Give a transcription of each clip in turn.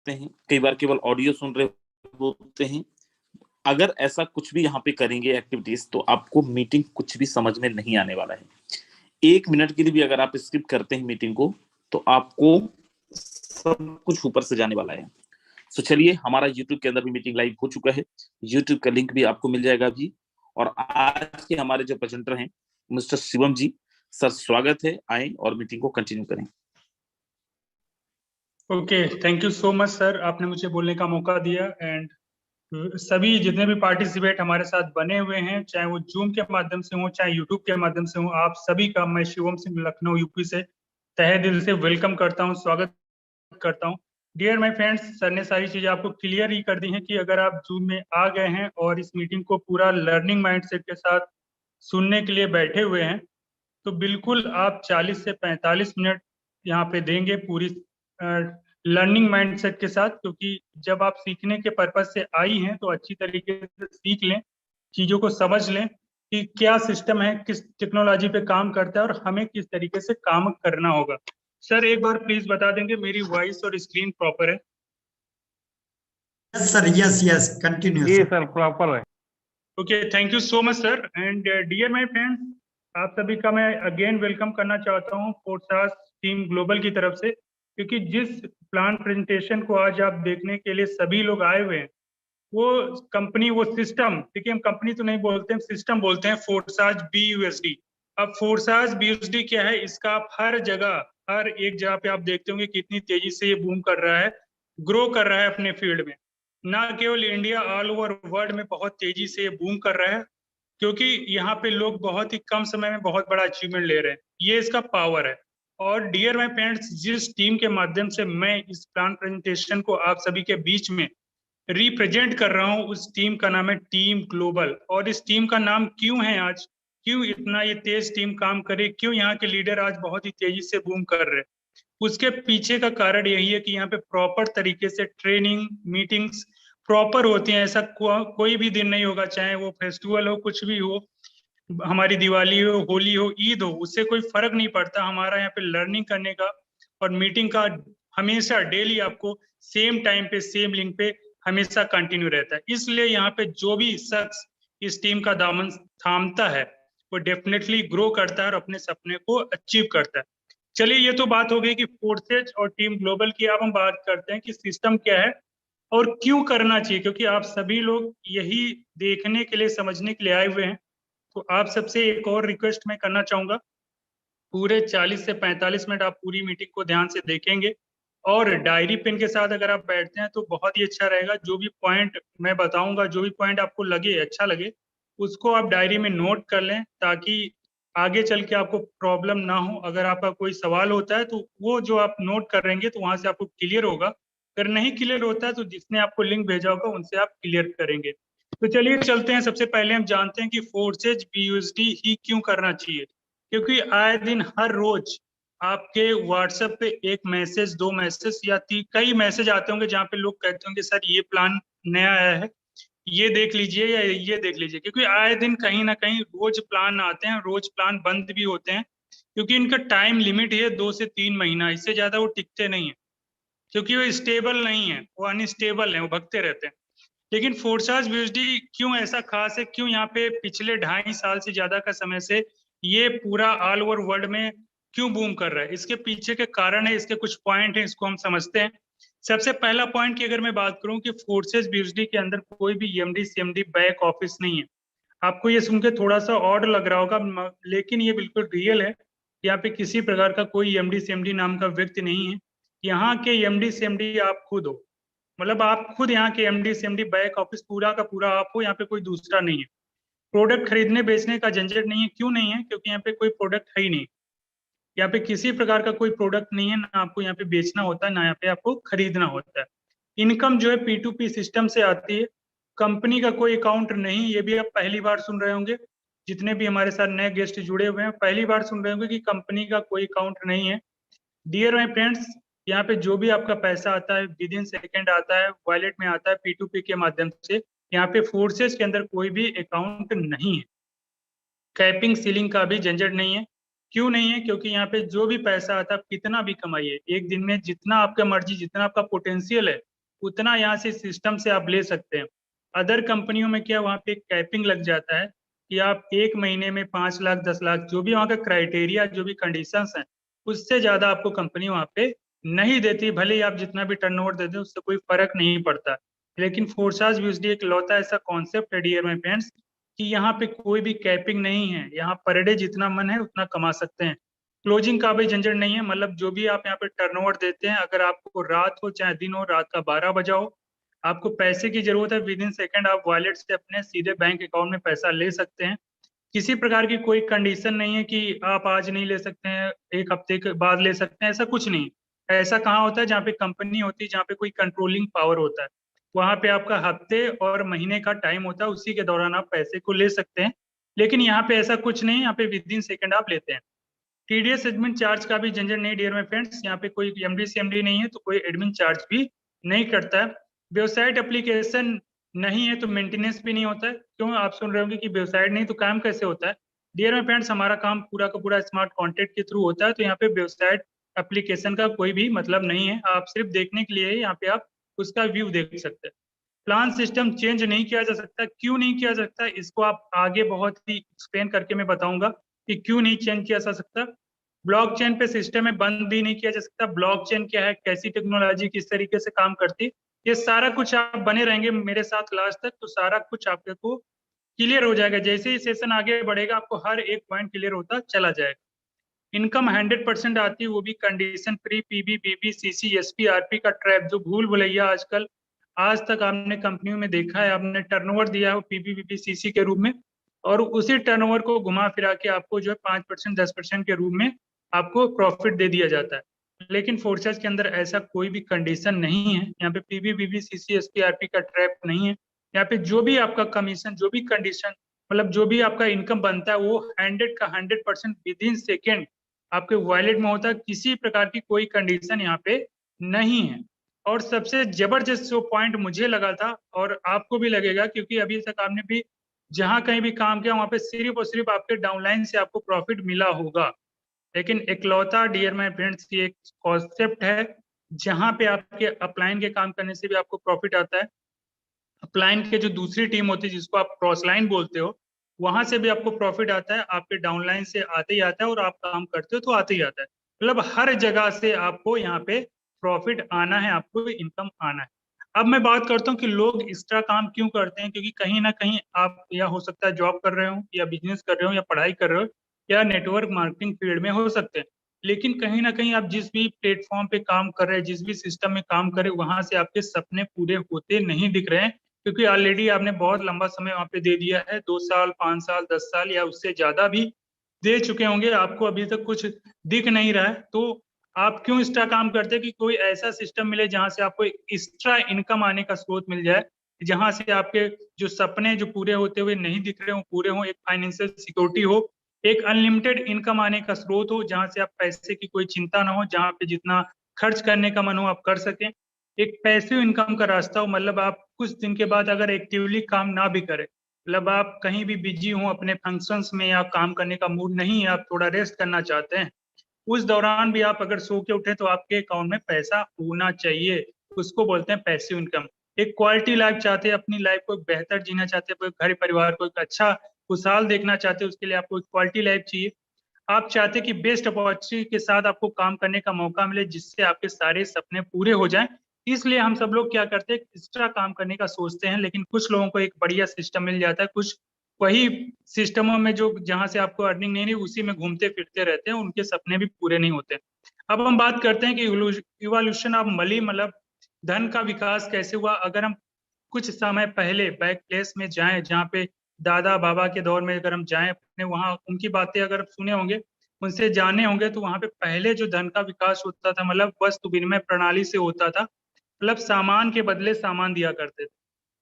सकते हैं, कई बार केवल ऑडियो सुन रहे होते हैं। अगर ऐसा कुछ भी यहाँ पे करेंगे एक्टिविटीज, तो आपको मीटिंग कुछ भी समझ में नहीं आने वाला है। 1 मिनट के लिए भी अगर आप स्किप करते हैं मीटिंग को, तो आपको सब कुछ ऊपर से जाने वाला है। तो चलिए, हमारा यूट्यूब के अंदर भी मीटिंग लाइव हो चुका है। यूट्यूब का लिंक भी आपको मिल जाएगा अभी। और आज के हमारे जो प्रेजेंटर हैं मिस्टर शिवम जी, सर स्वागत है, आए और मीटिंग को कंटिन्यू करें। Okay, thank you so much sir, आपने मुझे बोलने का मौका दिया। एंड सभी जितने भी पार्टिसिपेट हमारे साथ बने हुए हैं, चाहे वो जूम के माध्यम से हो चाहे यूट्यूब के माध्यम से हो, आप सभी का मैं शिवम सिंह लखनऊ यूपी से तहे दिल से वेलकम करता हूं, स्वागत करता हूं। डियर माय फ्रेंड्स, सर ने सारी चीजें आपको क्लियर ही कर दी हैं कि अगर आप जूम में आ गए हैं और इस मीटिंग को पूरा लर्निंग माइंडसेट के साथ सुनने के लिए बैठे हुए हैं, तो बिल्कुल आप 40 से 45 मिनट यहाँ पे देंगे पूरी लर्निंग माइंडसेट के साथ, क्योंकि जब आप सीखने के पर्पज से आई हैं तो अच्छी तरीके से सीख लें, चीजों को समझ लें कि क्या सिस्टम है, किस टेक्नोलॉजी पे काम करता है और हमें किस तरीके से काम करना होगा। सर एक बार प्लीज बता देंगे मेरी वॉइस और स्क्रीन प्रॉपर है? Yes sir, yes continue. जी सर, प्रॉपर है। Okay, thank you so much sir. And dear my friends, आप सभी का मैं अगेन वेलकम करना चाहता हूँ फोर्सास टीम ग्लोबल की तरफ से, क्योंकि जिस प्लान प्रेजेंटेशन को आज आप देखने के लिए सभी लोग आए हुए हैं, वो कंपनी, वो सिस्टम, देखिए हम कंपनी तो नहीं बोलते, हम सिस्टम बोलते हैं, फोर्सास BUSD। अब फोर्सास BUSD क्या है, इसका आप हर जगह, हर एक जगह पे आप देखते होंगे कितनी तेजी से ये बूम कर रहा है, ग्रो कर रहा है अपने फील्ड में। ना केवल इंडिया, ऑल ओवर वर्ल्ड में बहुत तेजी से ये बूम कर रहा है, क्योंकि यहाँ पे लोग बहुत ही कम समय में बहुत बड़ा अचीवमेंट ले रहे हैं, ये इसका पावर है। और डियर माय फ्रेंड्स, जिस टीम के माध्यम से मैं इस प्लान प्रेजेंटेशन को आप सभी के बीच में रिप्रेजेंट कर रहा हूँ, उस टीम का नाम है टीम ग्लोबल। और इस टीम का नाम क्यों है आज, क्यों इतना ये तेज टीम काम करे, क्यों यहाँ के लीडर आज बहुत ही तेजी से बूम कर रहे हैं, उसके पीछे का कारण यही है कि यहाँ पे प्रॉपर तरीके से ट्रेनिंग मीटिंग्स प्रॉपर होती हैं। ऐसा कोई भी दिन नहीं होगा, चाहे वो फेस्टिवल हो, कुछ भी हो, हमारी दिवाली हो, होली हो, ईद हो, उससे कोई फर्क नहीं पड़ता। हमारा यहाँ पे लर्निंग करने का और मीटिंग का हमेशा डेली आपको सेम टाइम पे सेम लिंक पे हमेशा कंटिन्यू रहता है। इसलिए यहाँ पे जो भी शख्स इस टीम का दामन थामता है, वो डेफिनेटली ग्रो करता है और अपने सपने को अचीव करता है। चलिए, ये तो बात हो गई कि फोर्सेज और टीम ग्लोबल की। अब हम बात करते हैं कि सिस्टम क्या है और क्यों करना चाहिए, क्योंकि आप सभी लोग यही देखने के लिए, समझने के लिए आए हुए हैं। तो आप सबसे एक और रिक्वेस्ट मैं करना चाहूंगा, पूरे 40 से 45 मिनट आप पूरी मीटिंग को ध्यान से देखेंगे और डायरी पेन के साथ अगर आप बैठते हैं तो बहुत ही अच्छा रहेगा। जो भी पॉइंट मैं बताऊंगा, जो भी पॉइंट आपको लगे, अच्छा लगे, उसको आप डायरी में नोट कर लें, ताकि आगे चल के आपको प्रॉब्लम ना हो। अगर आपका कोई सवाल होता है तो वो जो आप नोट करेंगे तो वहां से आपको क्लियर होगा। अगर नहीं क्लियर होता है तो जिसने आपको लिंक भेजा होगा उनसे आप क्लियर करेंगे। तो चलिए चलते हैं। सबसे पहले हम जानते हैं कि फोर्सेज BUSD ही क्यों करना चाहिए, क्योंकि आए दिन हर रोज आपके व्हाट्सएप पे एक मैसेज, 2 मैसेज या कई मैसेज आते होंगे जहाँ पे लोग कहते होंगे सर ये प्लान नया आया है, ये देख लीजिए या ये देख लीजिए। क्योंकि आए दिन कहीं ना कहीं रोज प्लान आते हैं, रोज प्लान बंद भी होते हैं, क्योंकि इनका टाइम लिमिट है 2 से 3 महीना, इससे ज्यादा वो टिकते नहीं है, क्योंकि वो स्टेबल नहीं है, वो अनस्टेबल है, वो भगते रहते हैं। लेकिन फोर्सास BUSD क्यों ऐसा खास है, क्यों यहाँ पे पिछले 2.5 साल से ज्यादा का समय से ये पूरा ऑल ओवर वर्ल्ड में क्यों बूम कर रहा है, इसके पीछे के कारण है, इसके कुछ पॉइंट है, इसको हम समझते हैं। सबसे पहला पॉइंट की अगर मैं बात करूं कि फोर्सेस BUSD के अंदर कोई भी EMD CMD बैक ऑफिस नहीं है। आपको ये सुन के थोड़ा सा ऑड लग रहा होगा, लेकिन ये बिल्कुल रियल है। यहाँ पे किसी प्रकार का कोई EMD CMD नाम का व्यक्ति नहीं है। यहाँ के EMD CMD आप खुद हो, मतलब आप खुद यहाँ के MD CMD बैक ऑफिस पूरा का पूरा आप हो, यहाँ पे कोई दूसरा नहीं है। प्रोडक्ट खरीदने बेचने का झंझट नहीं है। क्यों नहीं है? क्योंकि यहाँ पे कोई प्रोडक्ट है ही नहीं, यहाँ पे किसी प्रकार का कोई प्रोडक्ट नहीं है, ना आपको यहाँ पे बेचना होता है, ना यहाँ पे आपको खरीदना होता है। इनकम जो है P2P सिस्टम से आती है, कंपनी का कोई अकाउंट नहीं। ये भी आप पहली बार सुन रहे होंगे, जितने भी हमारे साथ नए गेस्ट जुड़े हुए हैं पहली बार सुन रहे होंगे कि कंपनी का कोई अकाउंट नहीं है। डियर माय फ्रेंड्स, यहाँ पे जो भी आपका पैसा आता है विद इन सेकेंड आता है, वॉलेट में आता है P2P के माध्यम से। यहाँ पे फोर्सेस के अंदर कोई भी अकाउंट नहीं है, कैपिंग सीलिंग का भी झंझट नहीं है। क्यों नहीं है? क्योंकि यहाँ पे जो भी पैसा आता है, आप कितना भी कमाइए, एक दिन में जितना आपका मर्जी, जितना आपका पोटेंशियल है, उतना यहाँ से सिस्टम से आप ले सकते हैं। अदर कंपनियों में क्या, वहाँ पे कैपिंग लग जाता है कि आप 1 महीने में 5 लाख 10 लाख जो भी वहाँ का क्राइटेरिया, जो भी कंडीशंस हैं, उससे ज्यादा आपको कंपनी वहाँ पे नहीं देती। भले ही आप जितना भी टर्नओवर दे दें उससे कोई फर्क नहीं पड़ता। लेकिन फोर्सास यूएसडी एक लौता ऐसा कॉन्सेप्ट है डियर माय फ्रेंड्स कि यहाँ पे कोई भी कैपिंग नहीं है। यहाँ पर डे जितना मन है उतना कमा सकते हैं। क्लोजिंग का भी झंझट नहीं है, मतलब जो भी आप यहाँ पे टर्नओवर देते हैं, अगर आपको रात हो चाहे दिन हो, रात का 12 बजा हो, आपको पैसे की जरूरत है, विद इन सेकेंड आप वॉलेट से अपने सीधे बैंक अकाउंट में पैसा ले सकते हैं। किसी प्रकार की कोई कंडीशन नहीं है कि आप आज नहीं ले सकते हैं, 1 हफ्ते के बाद ले सकते हैं, ऐसा कुछ नहीं। ऐसा कहाँ होता है, जहाँ पे कंपनी होती है, जहाँ पे कोई कंट्रोलिंग पावर होता है, वहां पे आपका हफ्ते और महीने का टाइम होता है, उसी के दौरान आप पैसे को ले सकते हैं। लेकिन यहाँ पे ऐसा कुछ नहीं, यहाँ पे विद इन सेकेंड आप लेते हैं। टीडीएस एडमिन चार्ज का भी झंझट नहीं डियर माय फ्रेंड्स, यहाँ पे कोई एमडी सीएमडी नहीं है तो कोई एडमिन चार्ज भी नहीं करता है। वेबसाइट एप्लीकेशन नहीं है तो मेंटेनेंस भी नहीं होता है। क्यों, आप सुन रहे होंगे कि वेबसाइट नहीं तो काम कैसे होता है। डियर माय फ्रेंड्स, हमारा काम पूरा का पूरा स्मार्ट कॉन्टेंट के थ्रू होता है, तो यहाँ पे वेबसाइट एप्लीकेशन का कोई भी मतलब नहीं है। आप सिर्फ देखने के लिए यहाँ पे आप उसका व्यू देख सकते हैं। प्लान सिस्टम चेंज नहीं किया जा सकता। क्यों नहीं किया जा सकता, इसको आप आगे बहुत ही एक्सप्लेन करके मैं बताऊंगा कि क्यों नहीं चेंज किया जा सकता। ब्लॉकचेन पे सिस्टम में बंद भी नहीं किया जा सकता। ब्लॉकचेन क्या है, कैसी टेक्नोलॉजी किस तरीके से काम करती, ये सारा कुछ आप बने रहेंगे मेरे साथ लास्ट तक, तो सारा कुछ आपको क्लियर हो जाएगा। जैसे ही सेशन आगे बढ़ेगा आपको हर एक पॉइंट क्लियर होता चला जाएगा। इनकम 100% आती है, वो भी कंडीशन फ्री। पीबी बीबी सीसी एसपी आरपी का ट्रैप, जो भूल भुलैया आजकल आज तक आपने कंपनियों में देखा है, आपने टर्नओवर दिया है पीबी बीबी सीसी के रूप में, और उसी टर्नओवर को घुमा फिरा के आपको जो है 5% 10% के रूप में आपको प्रॉफिट दे दिया जाता है। लेकिन फोर्सेस के अंदर ऐसा कोई भी कंडीशन नहीं है। यहाँ पे पीबी बीबी सीसी एसपी आरपी का ट्रैप नहीं है। यहाँ पे जो भी आपका कमीशन, जो भी कंडीशन, मतलब जो भी आपका इनकम बनता है, वो 100 का 100% विद इन सेकेंड आपके वॉलेट में होता है। किसी प्रकार की कोई कंडीशन यहाँ पे नहीं है। और सबसे जबरदस्त जो पॉइंट मुझे लगा था और आपको भी लगेगा, क्योंकि अभी तक आपने भी जहां कहीं भी काम किया वहां पे सिर्फ और सिर्फ आपके डाउनलाइन से आपको प्रॉफिट मिला होगा। लेकिन इकलौता डियर माय फ्रेंड्स की एक कॉन्सेप्ट है जहां पे आपके अपलाइन के काम करने से भी आपको प्रॉफिट आता है। अपलाइन के जो दूसरी टीम होती है जिसको आप क्रॉसलाइन बोलते हो, वहां से भी आपको प्रॉफिट आता है। आपके डाउनलाइन से आते ही आता है और आप काम करते हो तो आते ही आता है। मतलब हर जगह से आपको यहाँ पे प्रॉफिट आना है, आपको इनकम आना है। अब मैं बात करता हूँ कि लोग एक्स्ट्रा काम क्यों करते हैं, क्योंकि कहीं ना कहीं आप या हो सकता है जॉब कर रहे हो या बिजनेस कर रहे हो या पढ़ाई कर रहे हो या नेटवर्क मार्केटिंग फील्ड में हो सकते हैं। लेकिन कहीं ना कहीं आप जिस भी प्लेटफॉर्म पे काम कर रहे हैं, जिस भी सिस्टम में काम कर रहे हैं, वहां से आपके सपने पूरे होते नहीं दिख रहे हैं, क्योंकि ऑलरेडी आपने बहुत लंबा समय वहां पे दे दिया है। 2 साल 5 साल 10 साल या उससे ज्यादा भी दे चुके होंगे, आपको अभी तक कुछ दिख नहीं रहा है। तो आप क्यों एक्स्ट्रा काम करते हैं कि कोई ऐसा सिस्टम मिले जहां से आपको एक्स्ट्रा इनकम आने का स्रोत मिल जाए, जहां से आपके जो सपने जो पूरे होते हुए नहीं दिख रहे हो पूरे हो, एक फाइनेंशियल सिक्योरिटी हो, एक अनलिमिटेड इनकम आने का स्रोत हो, जहां से आप पैसे की कोई चिंता ना हो, जहां पे जितना खर्च करने का मन हो आप कर सकें। एक पैसिव इनकम का रास्ता हो, मतलब आप कुछ दिन के बाद अगर एक्टिवली काम ना भी करें, मतलब आप कहीं भी बिजी हो अपने फंक्शंस में या काम करने का मूड नहीं है, आप थोड़ा रेस्ट करना चाहते हैं, उस दौरान भी आप अगर सो के उठे तो आपके अकाउंट में पैसा होना चाहिए। उसको बोलते हैं पैसिव इनकम। एक क्वालिटी लाइफ चाहते हैं, अपनी लाइफ को बेहतर जीना चाहते हैं, घर परिवार को एक अच्छा खुशहाल देखना चाहते हैं, उसके लिए आपको एक क्वालिटी लाइफ चाहिए। आप चाहते हैं कि बेस्ट अपॉर्चुनिटी के साथ आपको काम करने का मौका मिले, जिससे आपके सारे सपने पूरे हो जाएं। इसलिए हम सब लोग क्या करते हैं, एक्स्ट्रा काम करने का सोचते हैं। लेकिन कुछ लोगों को एक बढ़िया सिस्टम मिल जाता है, कुछ वही सिस्टमों में जो जहां से आपको अर्निंग नहीं रही उसी में घूमते फिरते रहते हैं, उनके सपने भी पूरे नहीं होते। अब हम बात करते हैं कि इवोल्यूशन ऑफ मनी, मतलब धन का विकास कैसे हुआ। अगर हम कुछ समय पहले बैक प्लेस में जाएं, जहाँ पे दादा बाबा के दौर में अगर हम जाएं अपने, वहां उनकी बातें अगर सुने होंगे, उनसे जाने होंगे, तो वहां पे पहले जो धन का विकास होता था, मतलब वस्तु विनिमय प्रणाली से होता था। मतलब सामान के बदले सामान दिया करते थे।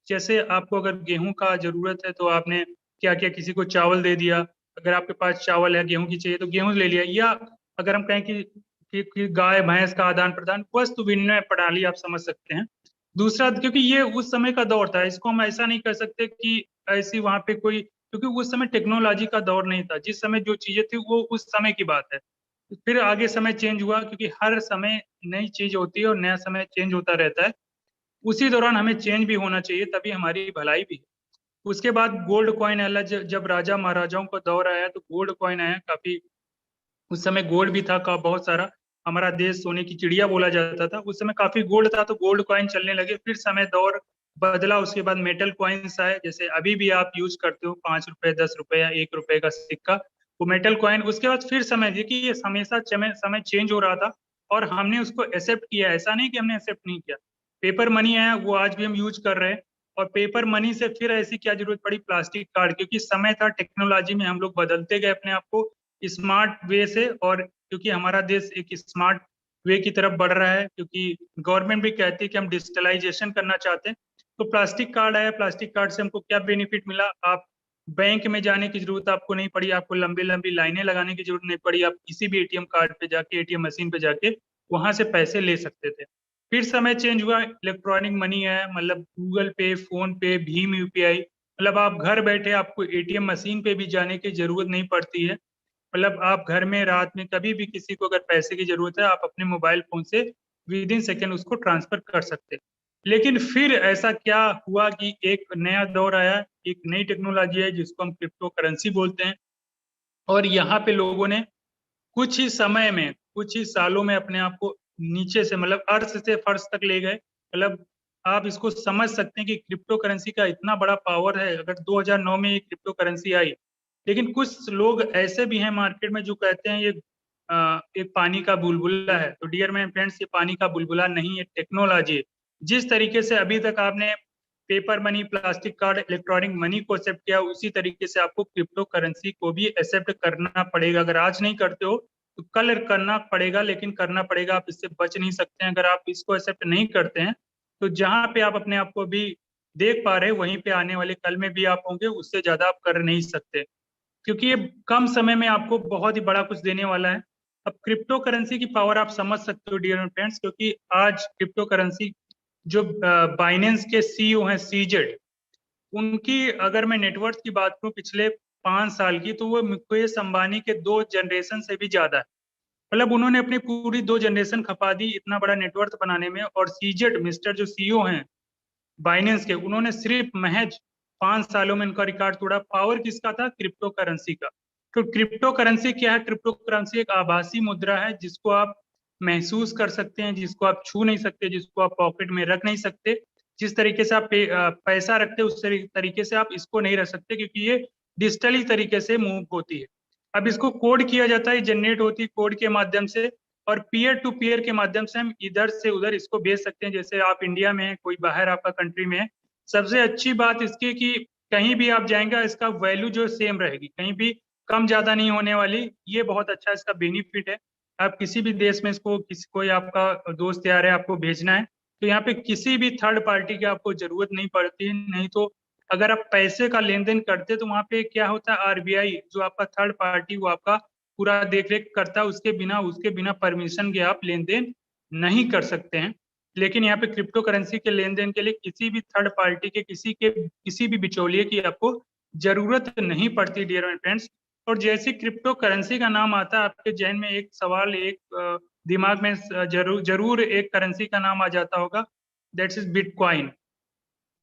जैसे आपको अगर गेहूं का जरूरत है तो आपने क्या किया, किसी को चावल दे दिया। अगर आपके पास चावल है, गेहूं की चाहिए तो गेहूं ले लिया। या अगर हम कहें कि गाय भैंस का आदान प्रदान, वस्तु विनिमय प्रणाली आप समझ सकते हैं। दूसरा, क्योंकि ये उस समय का दौर था, इसको हम ऐसा नहीं कर सकते कि ऐसी वहां पे कोई, क्योंकि उस समय टेक्नोलॉजी का दौर नहीं था। जिस समय जो चीजें थी वो उस समय की बात है। फिर आगे समय चेंज हुआ, क्योंकि हर समय नई चीज होती है और नया समय चेंज होता रहता है। उसी दौरान हमें चेंज भी होना चाहिए, तभी हमारी भलाई भी है। उसके बाद गोल्ड कॉइन आया, जब राजा महाराजाओं का दौर आया तो गोल्ड कॉइन आया। काफी उस समय गोल्ड भी था का बहुत सारा, हमारा देश सोने की चिड़िया बोला जाता था। उस समय काफी गोल्ड था तो गोल्ड कॉइन चलने लगे। फिर समय दौर बदला, उसके बाद मेटल कॉइन्स आए, जैसे अभी भी आप यूज करते हो 5 रुपए 10 रुपए या 1 रुपए का सिक्का, वो मेटल कॉइन। उसके बाद फिर समय देखिए ये हमेशा समय चेंज हो रहा था और हमने उसको एक्सेप्ट किया, ऐसा नहीं कि हमने एक्सेप्ट नहीं किया। पेपर मनी आया, वो आज भी हम यूज कर रहे हैं। और पेपर मनी से फिर ऐसी क्या जरूरत पड़ी, प्लास्टिक कार्ड, क्योंकि समय था, टेक्नोलॉजी में हम लोग बदलते गए अपने आप को स्मार्ट वे से। और क्योंकि हमारा देश एक स्मार्ट वे की तरफ बढ़ रहा है, क्योंकि गवर्नमेंट भी कहती है कि हम डिजिटलाइजेशन करना चाहते हैं, तो प्लास्टिक कार्ड आया। प्लास्टिक कार्ड से हमको क्या बेनिफिट मिला, आप बैंक में जाने की जरूरत आपको नहीं पड़ी, आपको लंबी लंबी लाइनें लगाने की जरूरत नहीं पड़ी, आप किसी भी एटीएम कार्ड पे जाके, एटीएम मशीन पे जाके वहां से पैसे ले सकते थे। फिर समय चेंज हुआ, इलेक्ट्रॉनिक मनी आया, मतलब गूगल पे, फोन पे, भीम यूपीआई, मतलब आप घर बैठे आपको एटीएम मशीन पे भी जाने की जरूरत नहीं पड़ती है। मतलब आप घर में रात में कभी भी किसी को अगर पैसे की जरूरत है, आप अपने मोबाइल फोन से विद इन सेकेंड उसको ट्रांसफर कर सकते हैं। लेकिन फिर ऐसा क्या हुआ कि एक नया दौर आया, एक नई टेक्नोलॉजी है जिसको हम क्रिप्टो करेंसी बोलते हैं। और यहाँ पे लोगों ने कुछ ही समय में, कुछ ही सालों में अपने आप को नीचे से, मतलब अर्श से फर्श तक ले गए। मतलब आप इसको समझ सकते हैं कि क्रिप्टो करेंसी का इतना बड़ा पावर है। अगर 2009 में ये क्रिप्टो करेंसी आई, लेकिन कुछ लोग ऐसे भी हैं मार्केट में जो कहते हैं ये एक पानी का बुलबुला है। तो डियर माय फ्रेंड्स, ये पानी का बुलबुला नहीं है, टेक्नोलॉजी है। जिस तरीके से अभी तक आपने paper money, plastic card, electronic money को एक्सेप्ट किया, उसी तरीके से आपको क्रिप्टो करेंसी को भी एक्सेप्ट करना पड़ेगा। अगर आज नहीं करते हो तो कल करना पड़ेगा, लेकिन करना पड़ेगा, आप इससे बच नहीं सकते हैं। अगर आप इसको एक्सेप्ट नहीं करते हैं तो जहां पे आप अपने आप को भी देख पा रहे हैं, वहीं पे आने वाले कल में भी आप होंगे, उससे ज्यादा आप कर नहीं सकते, क्योंकि ये कम समय में आपको बहुत ही बड़ा कुछ देने वाला है। अब क्रिप्टो करेंसी की पावर आप समझ सकते हो डियर फ्रेंड्स, क्योंकि आज क्रिप्टो करेंसी जो बाइनेंस के सीईओ हैं, सीजेड, उनकी अगर मैं नेटवर्थ की बात करूं पिछले 5 साल की, तो वो मुकेश अंबानी के 2 जनरेशन से भी ज्यादा है। मतलब उन्होंने अपनी पूरी 2 जनरेशन खपा दी इतना बड़ा नेटवर्थ बनाने में। और सीजेड मिस्टर जो सीईओ हैं बाइनेंस के, उन्होंने सिर्फ महज 5 सालों में इनका रिकॉर्ड तोड़ा। पावर किसका था, क्रिप्टो करेंसी का। तो क्रिप्टो करेंसी क्या है, क्रिप्टो करेंसी एक आभासी मुद्रा है जिसको आप महसूस कर सकते हैं, जिसको आप छू नहीं सकते, जिसको आप पॉकेट में रख नहीं सकते। जिस तरीके से आप पैसा रखते हैं उस तरीके से आप इसको नहीं रख सकते, क्योंकि ये डिजिटली तरीके से मूव होती है। अब इसको कोड किया जाता है, जनरेट होती है कोड के माध्यम से, और पीयर टू पीयर के माध्यम से हम इधर से उधर इसको भेज सकते हैं। जैसे आप इंडिया में है, कोई बाहर आपका कंट्री में है, सबसे अच्छी बात इसकी कि कहीं भी आप जाएंगे इसका वैल्यू जो सेम रहेगी, कहीं भी कम ज्यादा नहीं होने वाली। ये बहुत अच्छा इसका बेनिफिट है। आप किसी भी देश में इसको, किसी कोई आपका दोस्त यार है, आपको भेजना है, तो यहाँ पे किसी भी थर्ड पार्टी की आपको जरूरत नहीं पड़ती। नहीं तो अगर आप पैसे का लेन देन करते तो वहां पे क्या होता है, आरबीआई जो आपका थर्ड पार्टी, वो आपका पूरा देख रेख करता है। उसके बिना परमिशन के आप लेन देन नहीं कर सकते हैं। लेकिन यहाँ पे क्रिप्टो करेंसी के लेन देन के लिए किसी भी थर्ड पार्टी के, किसी भी बिचौलिए की आपको जरूरत नहीं पड़ती डियर माय फ्रेंड्स। और जैसे क्रिप्टो करेंसी का नाम आता है, आपके जहन में एक सवाल, एक दिमाग में जरूर एक करेंसी का नाम आ जाता होगा, दैट्स इज बिटकॉइन।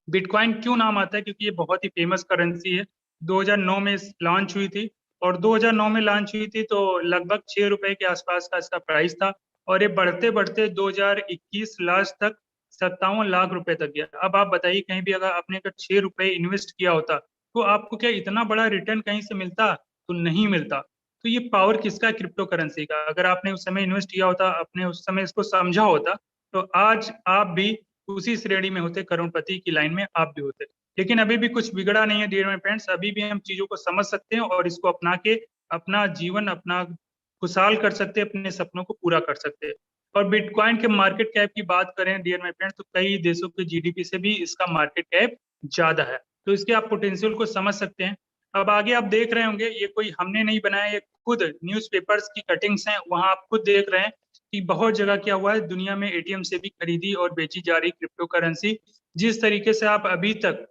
बिटकॉइन क्यों नाम आता है, क्योंकि ये बहुत ही फेमस करेंसी है। 2009 में लॉन्च हुई थी, और 2009 में लॉन्च हुई थी तो लगभग 6 रुपए के आसपास का इसका प्राइस था, और ये बढ़ते बढ़ते 2021 लास्ट तक 57 लाख रुपए तक गया। अब आप बताइए, कहीं भी अगर आपने 6 रुपए इन्वेस्ट किया होता तो आपको क्या इतना बड़ा रिटर्न कहीं से मिलता, तो नहीं मिलता। तो ये पावर किसका, क्रिप्टो करेंसी का। अगर आपने उस समय इन्वेस्ट किया होता, आपने उस समय इसको समझा होता, तो आज आप भी उसी श्रेणी में होते, करोड़पति की लाइन में आप भी होते। लेकिन अभी भी कुछ बिगड़ा नहीं है डियर माय फ्रेंड्स, अभी भी हम चीजों को समझ सकते हैं और इसको अपना के अपना जीवन अपना खुशहाल कर सकते हैं, अपने सपनों को पूरा कर सकते हैं। और बिटकॉइन के मार्केट कैप की बात करें डियर माय फ्रेंड्स, तो कई देशों के जीडीपी से भी इसका मार्केट कैप ज्यादा है। तो इसके आप पोटेंशियल को समझ सकते हैं। अब आगे आप देख रहे होंगे, ये कोई हमने नहीं बनाया, ये खुद न्यूज़पेपर्स की कटिंग्स हैं, वहां आप खुद देख रहे हैं कि बहुत जगह क्या हुआ है, दुनिया में एटीएम से भी खरीदी और बेची जा रही क्रिप्टो करेंसी। जिस तरीके से आप अभी तक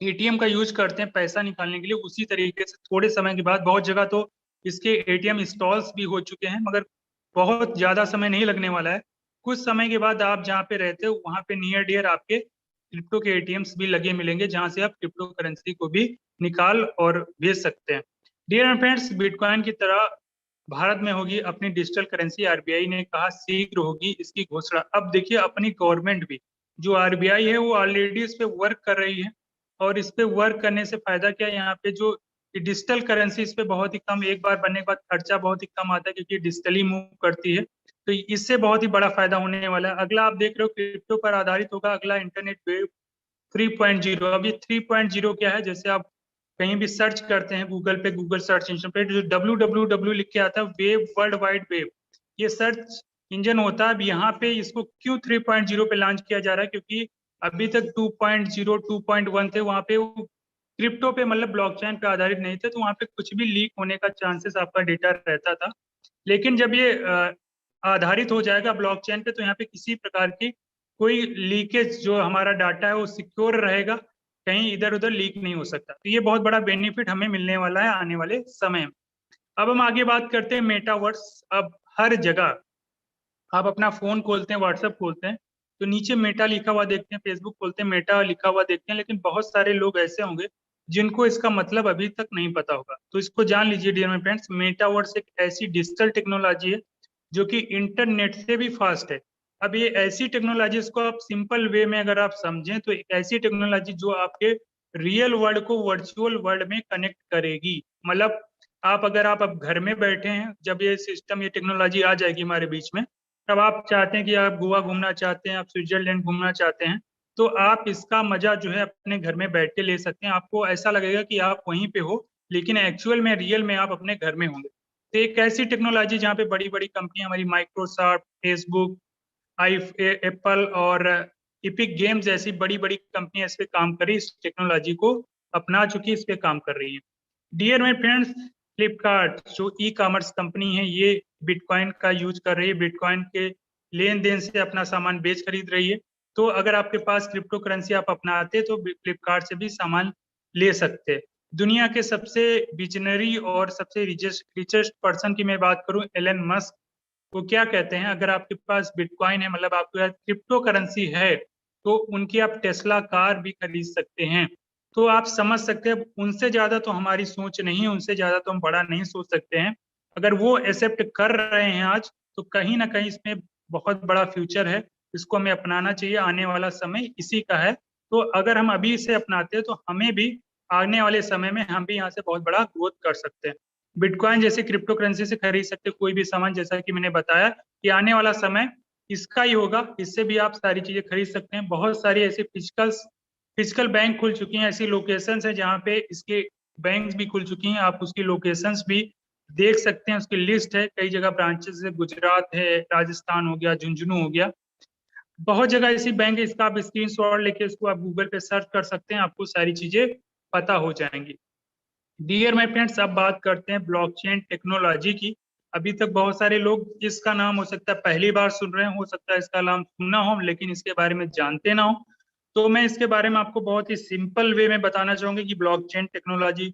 एटीएम का यूज करते हैं पैसा निकालने के लिए, उसी तरीके से थोड़े समय के बाद बहुत जगह तो इसके एटीएम स्टॉल्स भी हो चुके हैं, मगर बहुत ज्यादा समय नहीं लगने वाला है। कुछ समय के बाद आप जहाँ पे रहते हो वहाँ पे नियर डियर आपके क्रिप्टो के एटीएम्स भी लगे मिलेंगे, जहाँ से आप क्रिप्टो करेंसी को भी निकाल और भेज सकते हैं। डियर फ्रेंड्स, बिटकॉइन की तरह भारत में होगी अपनी डिजिटल करेंसी। आरबीआई ने कहा शीघ्र होगी इसकी घोषणा। अब देखिए, अपनी गवर्नमेंट भी, जो आरबीआई है, वो ऑलरेडी इस पे वर्क कर रही है। और इस पे वर्क करने से फायदा क्या है, यहाँ पे जो डिजिटल करेंसी इस पे बहुत ही कम, एक बार बनने के बाद खर्चा बहुत ही कम आता है, क्योंकि डिजिटली मूव करती है। तो इससे बहुत ही बड़ा फायदा होने वाला है। अगला आप देख रहे हो क्रिप्टो पर आधारित होगा अगला इंटरनेट वेव 3.0। अब ये 3.0 क्या है, जैसे आप कहीं भी सर्च करते हैं गूगल पे, गूगल सर्च इंजन पे जो www लिख के आता है, वेब, वर्ल्ड वाइड वेब, ये सर्च इंजन होता है। अब यहाँ पे इसको क्यों 3.0 पे लॉन्च किया जा रहा है, क्योंकि अभी तक 2.0 2.1 थे, वहाँ पे क्रिप्टो पे मतलब ब्लॉकचेन पे आधारित नहीं थे, तो वहाँ पे कुछ भी लीक होने का चांसेस आपका डेटा रहता था। लेकिन जब ये आधारित हो जाएगा ब्लॉकचेन पे, तो यहाँ पे किसी प्रकार की कोई लीकेज, जो हमारा डाटा है वो सिक्योर रहेगा, कहीं इधर उधर लीक नहीं हो सकता। तो ये बहुत बड़ा बेनिफिट हमें मिलने वाला है आने वाले समय में। अब हम आगे बात करते हैं मेटावर्स। अब हर जगह आप अपना फोन खोलते हैं, व्हाट्सएप खोलते हैं, तो नीचे मेटा लिखा हुआ देखते हैं, फेसबुक खोलते हैं, मेटा लिखा हुआ देखते हैं। लेकिन बहुत सारे लोग ऐसे होंगे जिनको इसका मतलब अभी तक नहीं पता होगा। तो इसको जान लीजिए डियर माय फ्रेंड्स, मेटावर्स एक ऐसी डिजिटल टेक्नोलॉजी है जो कि इंटरनेट से भी फास्ट है। अब ये ऐसी टेक्नोलॉजी, इसको आप सिंपल वे में अगर आप समझें तो एक ऐसी टेक्नोलॉजी जो आपके रियल वर्ल्ड को वर्चुअल वर्ल्ड में कनेक्ट करेगी। मतलब आप अगर आप अब घर में बैठे हैं, जब ये सिस्टम, ये टेक्नोलॉजी आ जाएगी हमारे बीच में, तब आप चाहते हैं कि आप गोवा घूमना चाहते हैं, आप स्विट्जरलैंड घूमना चाहते हैं, तो आप इसका मजा जो है अपने घर में बैठ के ले सकते हैं। आपको ऐसा लगेगा कि आप वहीं पे हो, लेकिन एक्चुअल में, रियल में आप अपने घर में होंगे। तो एक ऐसी टेक्नोलॉजी जहाँ पे बड़ी बड़ी कंपनियां, हमारी माइक्रोसॉफ्ट, फेसबुक, एप्पल और इपिक गेम्स जैसी बड़ी बड़ी कंपनियां इस पे काम कर रही, इस टेक्नोलॉजी को अपना चुकी, इस पे काम कर रही है। डियर माय फ्रेंड्स, फ्लिपकार्ट जो ई कॉमर्स कंपनी है, ये बिटकॉइन का यूज कर रही है, बिटकॉइन के लेन देन से अपना सामान बेच खरीद रही है। तो अगर आपके पास क्रिप्टो करेंसी आप अपनाते हैं, तो फ्लिपकार्ट से भी सामान ले सकते हैं। दुनिया के सबसे विजनरी और सबसे रिचेस्ट पर्सन की मैं बात करूं, एलन मस्क, वो क्या कहते हैं, अगर आपके पास बिटकॉइन है, मतलब आपके पास क्रिप्टो करेंसी है, तो उनकी आप टेस्ला कार भी खरीद सकते हैं। तो आप समझ सकते हैं, उनसे ज्यादा तो हमारी सोच नहीं है, उनसे ज्यादा तो हम बड़ा नहीं सोच सकते हैं। अगर वो एक्सेप्ट कर रहे हैं आज, तो कहीं ना कहीं इसमें बहुत बड़ा फ्यूचर है। इसको हमें अपनाना चाहिए, आने वाला समय इसी का है। तो अगर हम अभी इसे अपनाते हैं, तो हमें भी आने वाले समय में हम भी यहाँ से बहुत बड़ा ग्रोथ कर सकते हैं। बिटकॉइन जैसे क्रिप्टो करेंसी से खरीद सकते कोई भी सामान, जैसा कि मैंने बताया कि आने वाला समय इसका ही होगा, इससे भी आप सारी चीजें खरीद सकते हैं। बहुत सारी ऐसी फिजिकल बैंक खुल चुकी हैं, ऐसी लोकेशंस हैं जहाँ पे इसके बैंक भी खुल चुकी हैं, आप उसकी लोकेशंस भी देख सकते हैं, उसकी लिस्ट है, कई जगह ब्रांचेस है, गुजरात है, राजस्थान हो गया, झुंझुनू हो गया, बहुत जगह ऐसी बैंक है। इसका आप स्क्रीनशॉट लेके उसको आप गूगल पे सर्च कर सकते हैं, आपको सारी चीजें पता हो जाएंगी। डियर माय फ्रेंड्स, अब बात करते हैं ब्लॉकचेन टेक्नोलॉजी की। अभी तक बहुत सारे लोग इसका नाम हो सकता है पहली बार सुन रहे हैं, हो सकता है इसका नाम सुना हो लेकिन इसके बारे में जानते ना हो। तो मैं इसके बारे में आपको बहुत ही सिंपल वे में बताना चाहूंगा कि ब्लॉकचेन टेक्नोलॉजी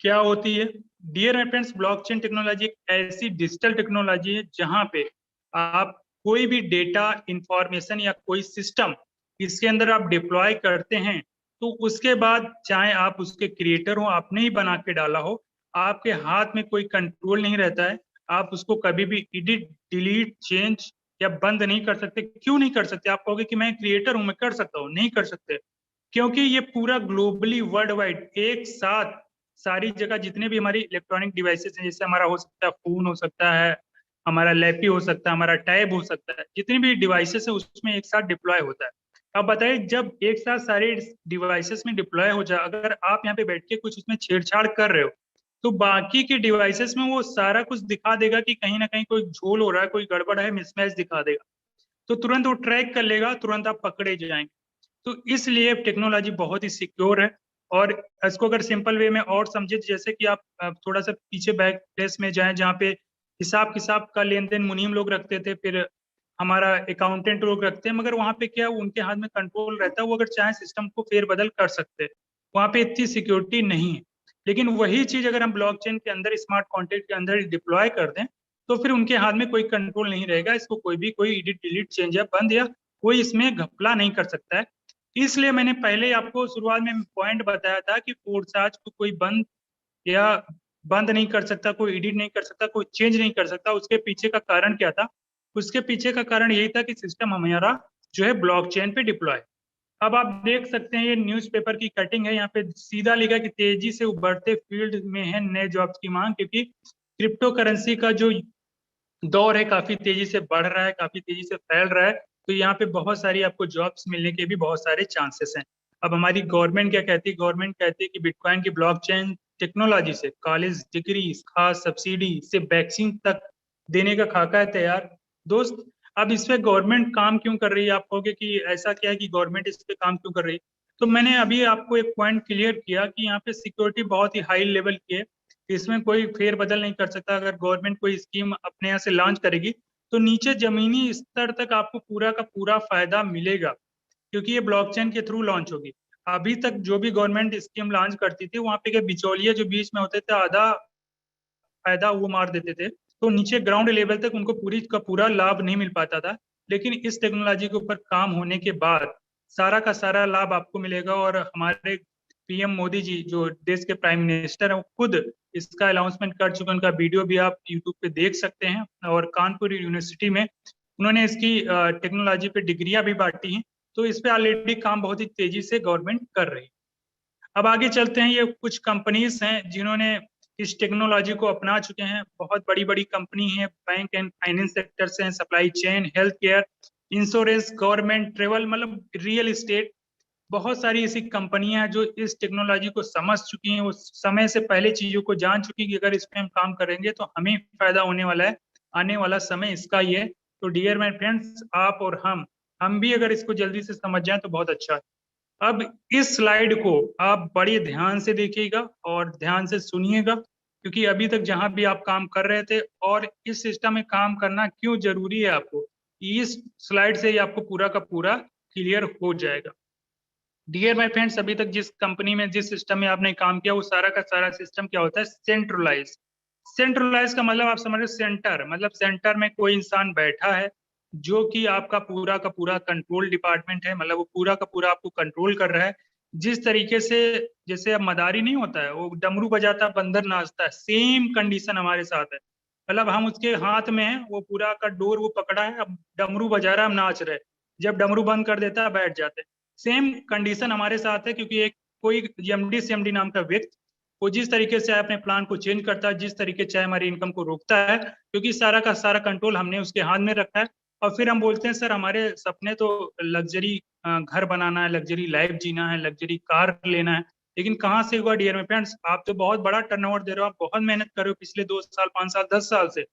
क्या होती है। Dear my friends, blockchain technology एक ऐसी डिजिटल टेक्नोलॉजी है जहां पे आप कोई भी डेटा, इंफॉर्मेशन या कोई सिस्टम इसके अंदर आप डिप्लॉय करते हैं, तो उसके बाद चाहे आप उसके क्रिएटर हो, आपने ही बना के डाला हो, आपके हाथ में कोई कंट्रोल नहीं रहता है। आप उसको कभी भी एडिट, डिलीट, चेंज या बंद नहीं कर सकते। क्यों नहीं कर सकते? आप कहोगे कि मैं क्रिएटर हूं, मैं कर सकता हूं। नहीं कर सकते, क्योंकि ये पूरा ग्लोबली, वर्ल्ड वाइड, एक साथ सारी जगह जितने भी हमारी इलेक्ट्रॉनिक डिवाइसेस हैं, जैसे हमारा हो सकता है फोन, हो सकता है हमारा लैपी, हो सकता है हमारा टैब, हो सकता है, जितनी भी डिवाइसेस है उसमें एक साथ डिप्लॉय होता है। अब बताइए, जब एक साथ सारे डिवाइसेस में डिप्लॉय हो जाए, अगर आप यहाँ पे बैठ के कुछ उसमें छेड़छाड़ कर रहे हो, तो बाकी के डिवाइसेस में वो सारा कुछ दिखा देगा कि कहीं ना कहीं कोई झोल हो रहा है, कोई गड़बड़ है, मिसमैच दिखा देगा। तो तुरंत वो ट्रैक कर लेगा, तुरंत आप पकड़े जाएंगे। तो इसलिए टेक्नोलॉजी बहुत ही सिक्योर है। और इसको अगर सिंपल वे में और समझे, जैसे कि आप थोड़ा सा पीछे बैक प्लेस में जाएं, जहाँ पे हिसाब किताब का लेन देन मुनीम लोग रखते थे, फिर हमारा अकाउंटेंट लोग रखते हैं, मगर वहाँ पे क्या, उनके हाथ में कंट्रोल रहता है, वो अगर चाहे सिस्टम को फेरबदल कर सकते हैं। वहाँ पे इतनी सिक्योरिटी नहीं है। लेकिन वही चीज अगर हम ब्लॉकचेन के अंदर, स्मार्ट कॉन्ट्रैक्ट के अंदर डिप्लॉय कर दें, तो फिर उनके हाथ में कोई कंट्रोल नहीं रहेगा, इसको कोई एडिट डिलीट चेंज या बंद या कोई इसमें घपला नहीं कर सकता है। इसलिए मैंने पहले आपको शुरुआत में पॉइंट बताया था कि फोर्साज को कोई बंद नहीं कर सकता, कोई एडिट नहीं कर सकता, कोई चेंज नहीं कर सकता। उसके पीछे का कारण क्या था? उसके पीछे का कारण यही था कि सिस्टम हमारा जो है ब्लॉकचेन पे डिप्लॉय। अब आप देख सकते हैं ये न्यूज़पेपर की कटिंग है, यहाँ पे सीधा लिखा कि तेजी से उभरते फील्ड में है नए जॉब्स की मांग, क्योंकि क्रिप्टो करेंसी का जो दौर है काफी तेजी से बढ़ रहा है, काफी तेजी से फैल रहा है। तो यहाँ पे बहुत सारी आपको जॉब्स मिलने के भी बहुत सारे चांसेस हैं। अब हमारी गवर्नमेंट क्या कहती है? गवर्नमेंट कहती है कि बिटकॉइन की ब्लॉकचेन टेक्नोलॉजी से कॉलेज डिग्री, खास सब्सिडी से वैक्सीन तक देने का खाका है तैयार। दोस्त, अब इस पे गवर्नमेंट काम क्यों कर रही है? आप कहोगे कि ऐसा क्या है कि गवर्नमेंट इस पे काम क्यों कर रही है? तो मैंने अभी आपको एक पॉइंट क्लियर किया कि यहाँ पे सिक्योरिटी बहुत ही हाई लेवल की है, इसमें कोई फेरबदल नहीं कर सकता। अगर गवर्नमेंट कोई स्कीम अपने यहाँ से लॉन्च करेगी तो नीचे जमीनी स्तर तक आपको पूरा का पूरा फायदा मिलेगा, क्योंकि ये ब्लॉकचेन के थ्रू लॉन्च होगी। अभी तक जो भी गवर्नमेंट स्कीम लॉन्च करती थी, वहां पे के बिचौलिए जो बीच में होते थे, आधा फायदा वो मार देते थे, तो नीचे ग्राउंड लेवल तक उनको पूरी का पूरा लाभ नहीं मिल पाता था। लेकिन इस टेक्नोलॉजी के ऊपर काम होने के बाद सारा का सारा लाभ आपको मिलेगा। और हमारे पीएम मोदी जी जो देश के प्राइम मिनिस्टर हैं, वो खुद इसका अनाउंसमेंट कर चुके हैं। उनका वीडियो भी आप यूट्यूब पे देख सकते हैं। और कानपुर यूनिवर्सिटी में उन्होंने इसकी टेक्नोलॉजी पे डिग्रियां भी बांटी हैं। तो इस पे ऑलरेडी काम बहुत ही तेजी से गवर्नमेंट कर रही है। अब आगे चलते हैं। ये कुछ कंपनीज हैं जिन्होंने इस टेक्नोलॉजी को अपना चुके हैं। बहुत बड़ी बड़ी कंपनी है, बैंक एंड फाइनेंस सेक्टर से हैं, supply chain, health care, insurance, government, travel, मतलब रियल एस्टेट। बहुत सारी ऐसी कंपनियां हैं जो इस टेक्नोलॉजी को समझ चुकी हैं, वो समय से पहले चीजों को जान चुकी है कि अगर इस पे हम काम करेंगे तो हमें फायदा होने वाला है, आने वाला समय इसका ही है। तो डियर माय फ्रेंड्स, आप और हम भी अगर इसको जल्दी से समझ जाएं तो बहुत अच्छा है। अब इस स्लाइड को आप बड़े ध्यान से देखिएगा और ध्यान से सुनिएगा, क्योंकि अभी तक जहां भी आप काम कर रहे थे और इस सिस्टम में काम करना क्यों जरूरी है, आपको इस स्लाइड से ही आपको पूरा का पूरा क्लियर हो जाएगा। डियर माय फ्रेंड्स, अभी तक जिस कंपनी में, जिस सिस्टम में आपने काम किया, वो सारा का सारा सिस्टम क्या होता है? सेंट्रलाइज। सेंट्रलाइज का मतलब आप समझ रहे, सेंटर मतलब सेंटर में कोई इंसान बैठा है जो कि आपका पूरा का पूरा कंट्रोल डिपार्टमेंट है, मतलब वो पूरा का पूरा आपको कंट्रोल कर रहा है। जिस तरीके से, जैसे अब मदारी नहीं होता है, वो डमरू बजाता है, बंदर नाचता है, सेम कंडीशन हमारे साथ है। मतलब हम उसके हाथ में है, वो पूरा का डोर वो पकड़ा है, अब डमरू बजा रहा है, हम नाच रहे। जब डमरू बंद कर देता है, बैठ जाते हैं। सेम कंडीशन हमारे साथ है, क्योंकि एक कोई एमडी सीएमडी नाम का व्यक्ति, वो जिस तरीके से अपने प्लान को चेंज करता है, जिस तरीके से हमारी इनकम को रोकता है, क्योंकि सारा का सारा कंट्रोल हमने उसके हाथ में रखा है। और फिर हम बोलते हैं सर हमारे सपने तो लग्जरी घर बनाना है, लग्जरी लाइफ जीना है, लग्जरी कार लेना है, लेकिन कहाँ से हुआ डियर माय फ्रेंड्स? आप तो बहुत बड़ा टर्नओवर दे रहे हो, आप बहुत मेहनत कर रहे हो पिछले 2 साल, 5 साल, 10 साल से,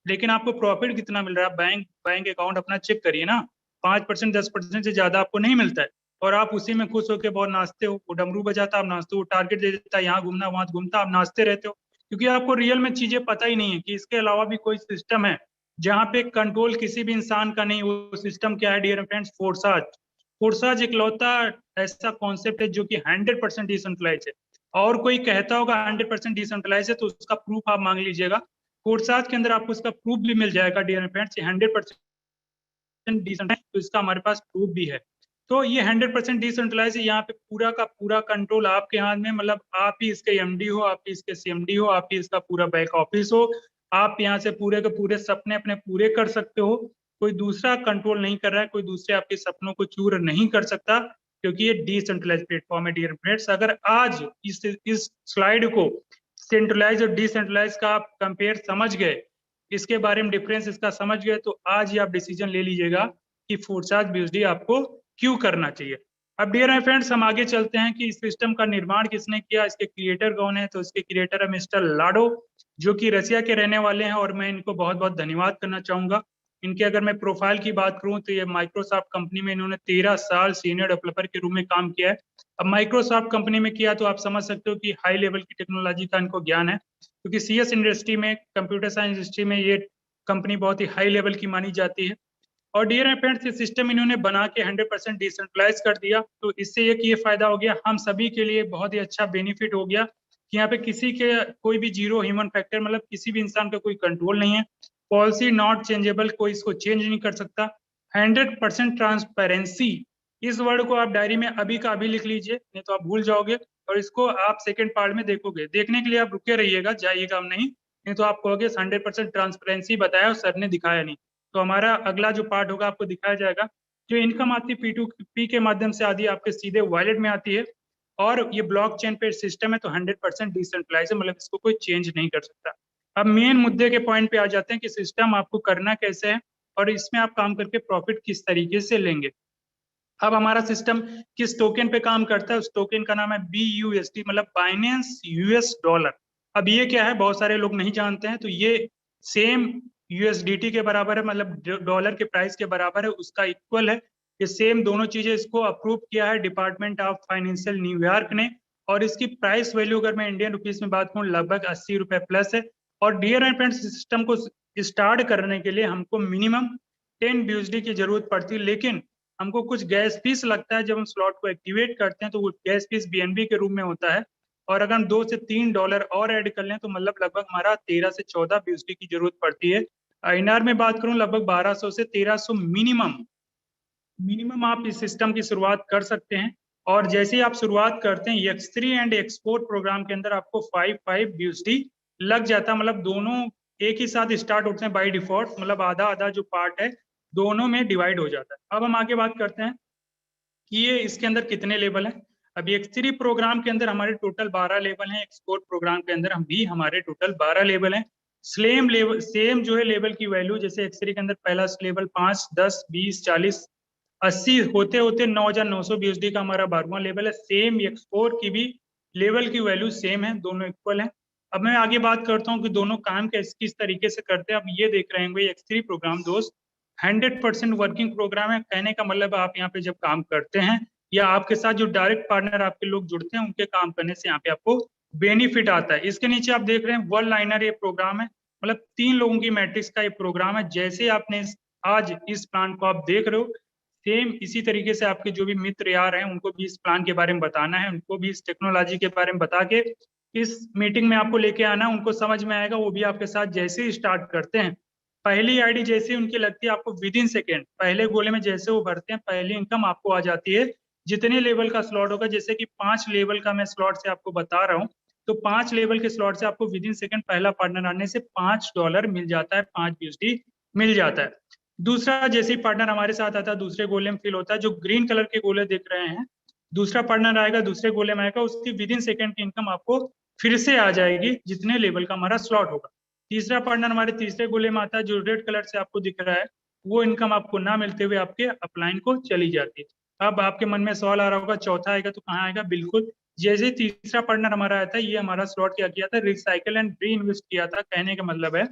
लेकिन आपको प्रॉफिट कितना मिल रहा है? बैंक अकाउंट अपना चेक करिए ना, 5% 10% से ज्यादा आपको नहीं मिलता है। और आप उसी में खुश होकर बहुत नाचते हो। वो डमरू बजाता, आप नाचते हो, टारगेट दे देता है, यहाँ घूमना वहां घूमता, आप नाचते रहते हो, क्योंकि आपको रियल में चीजें पता ही नहीं है कि इसके अलावा भी कोई सिस्टम है जहाँ पे कंट्रोल किसी भी इंसान का नहीं। वो सिस्टम क्या है डियर फ्रेंड्स? फोर्साज। फोर्साज इकलौता ऐसा कॉन्सेप्ट है जो कि 100% डिसेंट्रलाइज है। और कोई कहता होगा 100% डिसेंट्रलाइज है तो उसका प्रूफ आप मांग लीजिएगा। फोर्साज के अंदर आपको इसका प्रूफ भी मिल जाएगा डियर फ्रेंड्स। 100% डिसेंट्रलाइज, तो इसका हमारे पास प्रूफ भी है। तो ये 100% डिसेंट्रलाइज है। यहाँ पे पूरा का पूरा कंट्रोल आपके हाथ में, मतलब आप ही इसके एमडी हो, आप ही इसके सीएमडी हो, आप ही इसका पूरा बैक ऑफिस हो। आप यहाँ से पूरे के पूरे सपने अपने पूरे कर सकते हो। कोई दूसरा कंट्रोल नहीं कर रहा है, कोई दूसरे आपके सपनों को चूर नहीं कर सकता, क्योंकि ये डिसेंट्रलाइज प्लेटफॉर्म है डियर फ्रेंड्स। अगर आज इस स्लाइड को सेंट्रलाइज और डिसेंट्रलाइज का आप कंपेयर समझ गए, इसके बारे में डिफरेंस इसका समझ गए, तो आज ही आप डिसीजन ले लीजिएगा कि फोर्साज बीएसडी आपको क्यों करना चाहिए। अब डियर माय फ्रेंड्स, हम आगे चलते हैं कि इस सिस्टम का निर्माण किसने किया, इसके क्रिएटर कौन है। तो इसके क्रिएटर है मिस्टर लाडो, जो कि रसिया के रहने वाले हैं, और मैं इनको बहुत बहुत धन्यवाद करना चाहूंगा। इनके अगर मैं प्रोफाइल की बात करूं तो ये माइक्रोसॉफ्ट कंपनी में इन्होंने 13 साल सीनियर डेवलपर के रूप में काम किया है। अब माइक्रोसॉफ्ट कंपनी में किया तो आप समझ सकते हो कि हाई लेवल की टेक्नोलॉजी का इनको ज्ञान है, क्योंकि सीएस इंडस्ट्री में, कंप्यूटर साइंस इंडस्ट्री में ये कंपनी बहुत ही हाई लेवल की मानी जाती है। और डियर फ्रेंड्स, ये सिस्टम इन्होंने बना के 100% डिसेंट्रलाइज कर दिया। तो इससे ये फायदा हो गया, हम सभी के लिए बहुत ही अच्छा बेनिफिट हो गया कि यहाँ पे किसी के कोई भी जीरो ह्यूमन फैक्टर, मतलब किसी भी इंसान का कोई कंट्रोल नहीं है। पॉलिसी नॉट चेंजेबल, कोई इसको चेंज नहीं कर सकता। 100% ट्रांसपेरेंसी, इस वर्ड को आप डायरी में अभी का अभी लिख लीजिए, नहीं तो आप भूल जाओगे और इसको आप सेकंड पार्ट में देखोगे। देखने के लिए आप रुके रहिएगा, जाइएगा नहीं तो आप कहोगे 100% ट्रांसपेरेंसी बताया और सर ने दिखाया नहीं। तो हमारा अगला जो पार्ट होगा आपको दिखाया जाएगा। जो इनकम आती है P2P के माध्यम से आती है, आपके सीधे वॉलेट में आती है और ये ब्लॉकचेन पे सिस्टम है, तो 100% डिसेंट्रलाइज है, मतलब इसको कोई चेंज नहीं कर सकता। अब मेन मुद्दे के पॉइंट पे आ जाते हैं कि सिस्टम आपको करना कैसे है और इसमें आप काम करके प्रॉफिट किस तरीके से लेंगे। अब हमारा सिस्टम किस टोकन पे काम करता है, उस टोकन का नाम है BUSD, मतलब बाइनेंस US डॉलर। अब ये क्या है, बहुत सारे लोग नहीं जानते हैं। तो ये सेम USDT के बराबर है, मतलब डॉलर के प्राइस के बराबर है, उसका इक्वल है। ये सेम दोनों चीजें, इसको अप्रूव किया है डिपार्टमेंट ऑफ फाइनेंशियल न्यूयॉर्क ने। और इसकी प्राइस वैल्यू अगर मैं इंडियन रुपीज में बात करूँ, लगभग 80 रुपए प्लस है। और डियर एंड फ्रेंड्स, सिस्टम को स्टार्ट करने के लिए हमको मिनिमम 10 BUSD की जरूरत पड़ती है, लेकिन हमको कुछ गैस फीस लगता है जब हम स्लॉट को एक्टिवेट करते हैं, तो वो गैस फीस BNB के रूप में होता है। और अगर हम $2 से $3 और ऐड कर लें तो मतलब लगभग हमारा 13 से 14 BUSD की जरूरत पड़ती है। INR में बात करूं, लगभग 1200 से 1300 मिनिमम आप इस सिस्टम की शुरुआत कर सकते हैं। और जैसे ही आप शुरुआत करते हैं, X3 एंड एक्सपोर्ट प्रोग्राम के अंदर आपको 5 BUSD लग जाता है, मतलब दोनों एक ही साथ स्टार्ट होते हैं बाय डिफॉल्ट, मतलब आधा आधा जो पार्ट है दोनों में डिवाइड हो जाता है। अब हम आगे बात करते हैं कि ये इसके अंदर कितने लेवल हैं। अभी X3 प्रोग्राम के अंदर हमारे टोटल 12 लेवल हैं, एक्सपोर्ट प्रोग्राम के अंदर हम भी हमारे टोटल 12 लेवल हैं। सेम लेवल, सेम जो है लेवल की वैल्यू, जैसे X3 के अंदर पहला लेवल 5, 10, 20, 40, 80 होते होते 9900 BUSD का हमारा 12वां लेवल है। सेम एक्सपोर्ट की भी लेवल की वैल्यू सेम है, दोनों इक्वल है। अब मैं आगे बात करता हूँ कि दोनों काम किस तरीके से करते हैं। अब ये देख रहे हैं X3 प्रोग्राम दोस्त 100% वर्किंग प्रोग्राम है। कहने का मतलब आप यहाँ पे जब काम करते हैं या आपके साथ जो डायरेक्ट पार्टनर आपके लोग जुड़ते हैं, उनके काम करने से यहाँ पे आपको बेनिफिट आता है। इसके नीचे आप देख रहे हैं वर्ल्ड लाइनर ये प्रोग्राम है, मतलब 3 लोगों की मैट्रिक्स का ये प्रोग्राम है। जैसे आपने आज इस प्लान को आप देख रहे हो, सेम इसी तरीके से आपके जो भी मित्र यार हैं उनको भी इस प्लान के बारे में बताना है, उनको भी इस टेक्नोलॉजी के बारे में बता के इस मीटिंग में आपको लेके आना, उनको समझ में आएगा। वो भी आपके साथ जैसे ही स्टार्ट करते हैं, पहली आईडी जैसे ही उनकी लगती है, आपको विद इन सेकेंड पहले गोले में जैसे वो भरते हैं, पहली इनकम आपको आ जाती है। जितने लेवल का स्लॉट होगा, जैसे कि 5 लेवल का मैं स्लॉट से आपको बता रहा हूँ, तो 5 लेवल के स्लॉट से आपको विद इन सेकेंड पहला पार्टनर आने से $5 मिल जाता है, 5 BUSD मिल जाता है। दूसरा, जैसे ही पार्टनर हमारे साथ आता है, दूसरे गोले में फिल होता है, जो ग्रीन कलर के गोले दिख रहे हैं, दूसरा पार्टनर आएगा, दूसरे गोले में आएगा, उसकी विद इन सेकेंड की इनकम आपको फिर से आ जाएगी, जितने लेवल का हमारा स्लॉट होगा। तीसरा पार्टनर हमारे तीसरे गोले में आता है, जो रेड कलर से आपको दिख रहा है, वो इनकम आपको ना मिलते हुए आपके अपलाइन को चली जाती है। अब आपके मन में सवाल आ रहा होगा, चौथा आएगा तो कहाँ आएगा? बिल्कुल, जैसे तीसरा पार्टनर हमारा आया था, ये हमारा स्लॉट क्या किया था, रिसाइकल एंड री इन्वेस्ट किया था। कहने का मतलब है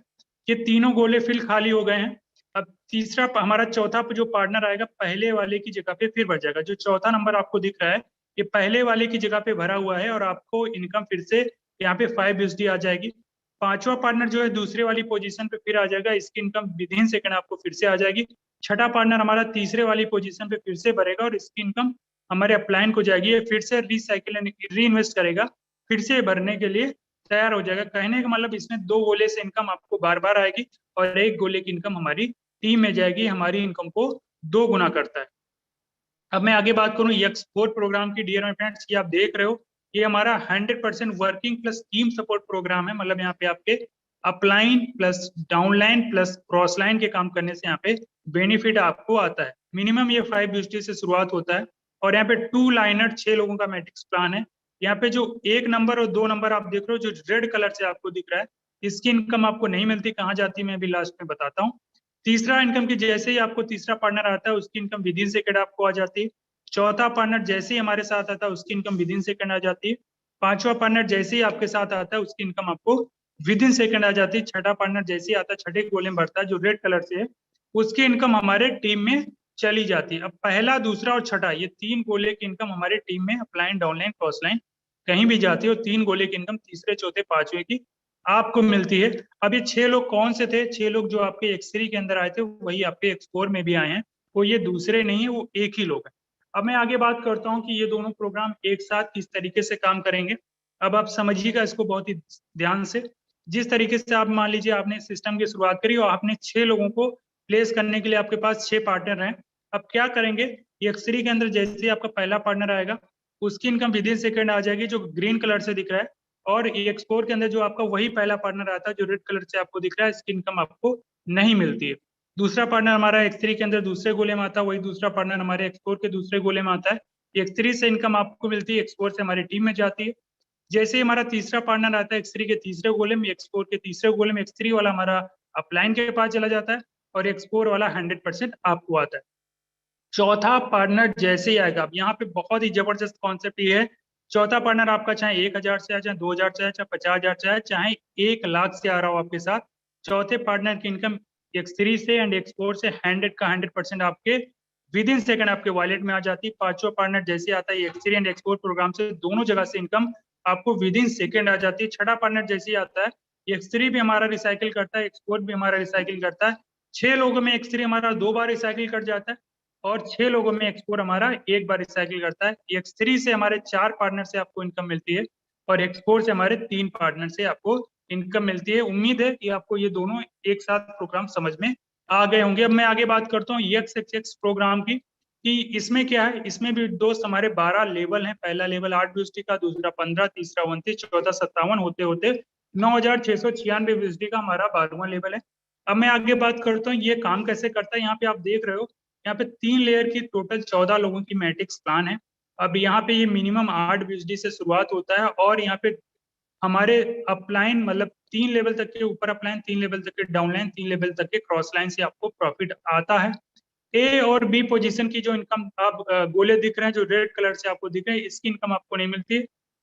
कि तीनों गोले फिल खाली हो गए हैं। अब तीसरा हमारा चौथा जो पार्टनर आएगा, पहले वाले की जगह पे फिर भर जाएगा। जो चौथा नंबर आपको दिख रहा है, ये पहले वाले की जगह पे भरा हुआ है और आपको इनकम फिर से यहाँ पे 5 BUSD आ जाएगी। पांचवा पार्टनर जो है दूसरे वाली पोजीशन पे फिर आ जाएगा, इसकी इनकम विद इन सेकंड आपको फिर से आ जाएगी। छठा पार्टनर हमारा तीसरे वाली पोजीशन पे फिर से भरेगा और इसकी इनकम हमारे अपलाइन को जाएगी, ये फिर से रिसाइकिल री इन्वेस्ट करेगा, फिर से भरने के लिए तैयार हो जाएगा। कहने का मतलब इसमें 2 गोले से इनकम आपको बार बार आएगी और 1 गोले की इनकम हमारी टीम में जाएगी, हमारी इनकम को 2 गुना करता है। अब मैं आगे बात करूं एक्सपोर्ट प्रोग्राम की, डियर माय फ्रेंड्स, ये आप देख रहे हो, ये हमारा 100% working plus team support program है। मतलब यहाँ पे आपके upline plus downline plus cross line के काम करने से यहाँ पे बेनिफिट आपको आता है। मिनिमम ये 5 BUSD से शुरुआत होता है और यहाँ पे 2 लाइनर 6 लोगों का मैट्रिक्स प्लान है। यहाँ पे जो 1 नंबर और 2 नंबर आप देख रहे हो, जो रेड कलर से आपको दिख रहा है, इसकी इनकम आपको नहीं मिलती, कहाँ जाती है मैं अभी लास्ट में बताता हूँ। तीसरा इनकम की जैसे ही आपको तीसरा पार्टनर आता है, उसकी इनकम विद इन सेकंड आपको आ जाती है। चौथा पार्टनर जैसे ही हमारे साथ आता है, उसकी इनकम विद इन सेकंड आ जाती है। पांचवा पार्टनर जैसे ही आपके साथ आता है, उसकी इनकम आपको विद इन सेकंड आ जाती है। छठा पार्टनर जैसे ही आता है, छठे गोले में भरता है, जो रेड कलर से है, उसकी इनकम हमारे टीम में चली जाती है। अब पहला, दूसरा और छठा, ये 3 गोले की इनकम हमारे टीम में अपलाइन डाउनलाइन क्रॉस लाइन कहीं भी जाती है और 3 गोले की इनकम तीसरे चौथे पांचवे की आपको मिलती है। अब ये 6 लोग कौन से थे? 6 लोग जो आपके X3 के अंदर आए थे, वही आपके X4 में भी आए हैं। वो ये दूसरे नहीं है, वो एक ही लोग हैं। अब मैं आगे बात करता हूँ कि ये दोनों प्रोग्राम एक साथ किस तरीके से काम करेंगे। अब आप समझिएगा इसको बहुत ही ध्यान से। जिस तरीके से आप मान लीजिए आपने सिस्टम की शुरुआत करी और आपने 6 लोगों को प्लेस करने के लिए आपके पास 6 पार्टनर हैं। अब क्या करेंगे, X3 के अंदर जैसे ही आपका पहला पार्टनर आएगा उसकी इनकम विद इन सेकेंड आ जाएगी जो ग्रीन कलर से दिख रहा है, और X4 के अंदर जो आपका वही पहला पार्टनर आता है जो रेड कलर से आपको दिख रहा है, इसकी इनकम आपको नहीं मिलती है। दूसरा पार्टनर हमारा X3 के अंदर दूसरे गोले में आता है, वही दूसरा पार्टनर हमारे X4 के दूसरे गोले में आता है। X3 से इनकम आपको मिलती है, X4 से हमारी टीम में जाती है। जैसे ही हमारा तीसरा पार्टनर आता है X3 के तीसरे गोले में, X4 के तीसरे गोले में, X3 वाला हमारा अपलाइन के पास चला जाता है और X4 वाला 100% आपको आता है। चौथा पार्टनर जैसे ही आएगा, अब यहाँ पे बहुत ही जबरदस्त कॉन्सेप्ट ये है, चौथा पार्टनर आपका चाहे 1000 से आए, चाहे 2000 से आए, चाहे 50,000 से आए, चाहे 1 लाख से आ रहा हो आपके साथ, चौथे पार्टनर की इनकम X3 से एंड X4 से 100 का 100% आपके विद इन सेकंड आपके वॉलेट में आ जाती है। पांचवा पार्टनर जैसे आता है X3 एंड X4 प्रोग्राम से दोनों जगह से इनकम आपको विद इन सेकंड आ जाती है। छठा पार्टनर जैसे ही आता है, X3 भी हमारा रिसाइकिल करता है, X4 भी हमारा रिसाइकिल करता है। 6 लोगों में X3 हमारा 2 बार रिसाइकिल कर जाता है और 6 लोगों में X4 हमारा 1 बार रिसाइकिल करता है। X3 से हमारे 4 पार्टनर से आपको इनकम मिलती है और X4 से हमारे 3 पार्टनर से आपको इनकम मिलती है। उम्मीद है कि आपको ये दोनों एक साथ प्रोग्राम समझ में आ गए होंगे। अब मैं आगे बात करता हूँ XXX प्रोग्राम की, कि इसमें क्या है। इसमें भी दोस्त हमारे 12 लेवल हैं। पहला लेवल 8 BUSD का, दूसरा 15, तीसरा 29, चौथा 57, होते होते 9696 BUSD का हमारा 12वां लेवल है। अब मैं आगे बात करता हूँ ये काम कैसे करता है। यहाँ पे आप देख रहे हो, यहाँ पे 3 लेयर की टोटल 14 लोगों की मैट्रिक्स प्लान है। अब यहाँ पे ये मिनिमम 8 BUSD से शुरुआत होता है और यहाँ पे हमारे अपलाइन मतलब 3 लेवल तक के ऊपर अपलाइन, 3 लेवल तक के डाउनलाइन, 3 लेवल तक के क्रॉस लाइन से आपको प्रॉफिट आता है। ए और बी पोजीशन की जो इनकम आप गोले दिख रहे हैं जो रेड कलर से आपको दिख रहे हैं, इसकी इनकम आपको नहीं मिलती।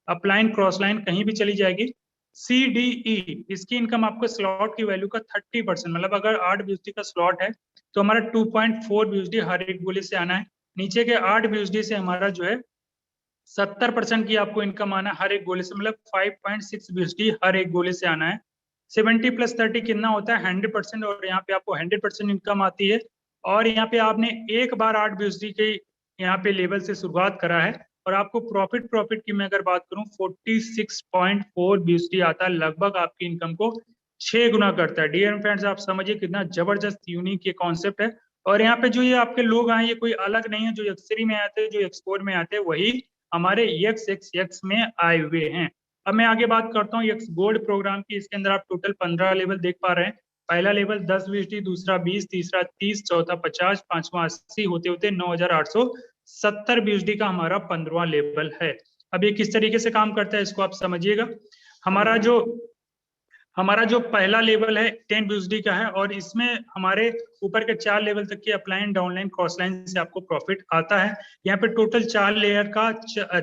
अपलाइन क्रॉस लाइन कहीं भी चली जाएगी। सी डी ई इसकी इनकम आपको स्लॉट की वैल्यू का 30%, मतलब अगर 8 BUSD का स्लॉट है तो हमारा 2.4 BUSD हर एक गोले से आना है। नीचे के 8 BUSD से हमारा जो है 70% की आपको इनकम आना है हर एक गोले से, मतलब 5.6 BUSD हर एक गोले से आना है। 70 + 30 कितना होता है 100%, और यहाँ पे आपको 100% इनकम आती है। और यहाँ पे आपने एक बार 8 BUSD के यहाँ पे लेवल से शुरुआत करा है और आपको प्रॉफिट की मैं अगर बात करूं 46.4 BUSD आता है, लगभग आपकी इनकम को 6 गुना करता है। डियर फ्रेंड्स, आप समझिए कितना जबरदस्त यूनिक ये कॉन्सेप्ट है। और यहाँ पे जो ये आपके लोग आए ये कोई अलग नहीं है, जो X3 में आते हैं, जो X4 में आते हैं, वही हमारे XXX में आए हुए हैं। अब मैं आगे बात करता हूँ X गोल्ड प्रोग्राम की। इसके अंदर आप टोटल 15 लेवल देख पा रहे हैं। पहला लेवल 10 BUSD, दूसरा 20, तीसरा 30, चौथा 50, पांचवा 80, होते होते 9870 BUSD का हमारा 15वां लेवल है। अब ये किस तरीके से काम करता है इसको आप समझिएगा। हमारा जो पहला लेवल है 10 BUSD का है और इसमें हमारे ऊपर के 4 लेवल तक के अपलाइन, डाउनलाइन, क्रॉस लाइन से आपको प्रॉफिट आता है। यहाँ पे टोटल 4 लेयर का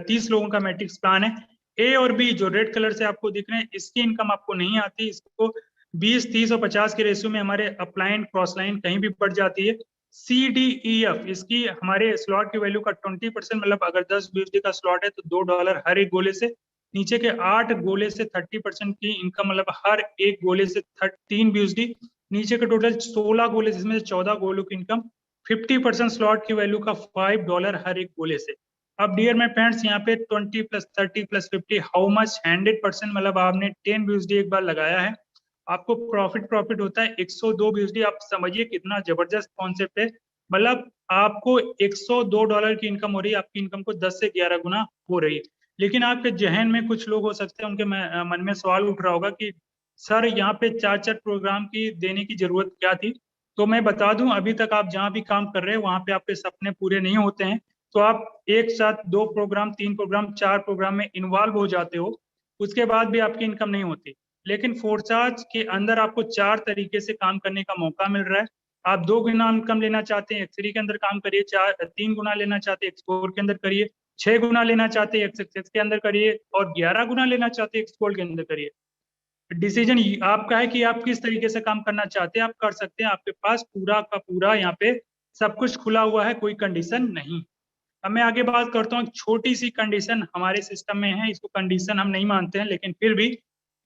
30 लोगों का मैट्रिक्स प्लान है। ए और बी जो रेड कलर से आपको दिख रहे हैं, इसकी इनकम आपको नहीं आती। इसको 20, 30 और 50 के रेशियो में हमारे अपलाइन, क्रॉस लाइन कहीं भी बढ़ जाती है। सी डी ई एफ इसकी हमारे स्लॉट की वैल्यू का 20%, मतलब अगर 10 BUSD का स्लॉट है तो $2 हर एक गोले से। नीचे के 8 गोले से 30% की इनकम, मतलब हर एक गोले से 3 BUSD। नीचे के टोटल 16 गोले जिसमें से 14 गोलों की इनकम 50% स्लॉट की वैल्यू का $5 हर एक गोले से। अब डियर माय फ्रेंड्स, यहाँ पे 20 + 30 + 50 हाउ मच 100%, मतलब आपने 10 BUSD एक बार लगाया है, आपको प्रॉफिट होता है 102 BUSD। आप समझिए कितना जबरदस्त कॉन्सेप्ट है। मतलब आपको $102 की इनकम हो रही है, आपकी इनकम को 10 से 11 गुना हो रही है। लेकिन आपके जहन में कुछ लोग हो सकते हैं, उनके मन में सवाल उठ रहा होगा कि सर यहाँ पे 4 प्रोग्राम की देने की जरूरत क्या थी। तो मैं बता दूं, अभी तक आप जहाँ भी काम कर रहे हैं वहां पे आपके सपने पूरे नहीं होते हैं, तो आप एक साथ 2 प्रोग्राम, 3 प्रोग्राम, 4 प्रोग्राम में इन्वॉल्व हो जाते हो, उसके बाद भी आपकी इनकम नहीं होती। लेकिन फोर्साज के अंदर आपको 4 तरीके से काम करने का मौका मिल रहा है। आप 2 गुना इनकम लेना चाहते हैं, X3 के अंदर काम करिए। 3 गुना लेना चाहते हैं, X4 के अंदर करिए। 6 गुना लेना चाहते हैं, XXX के अंदर करिए। और 11 गुना लेना चाहते हैं, X गोल्ड के अंदर करिए। डिसीजन आपका है कि आप किस तरीके से काम करना चाहते हैं, आप कर सकते हैं। आपके पास पूरा का पूरा यहाँ पे सब कुछ खुला हुआ है, कोई कंडीशन नहीं। अब मैं आगे बात करता हूँ, छोटी सी कंडीशन हमारे सिस्टम में है, इसको कंडीशन हम नहीं मानते हैं, लेकिन फिर भी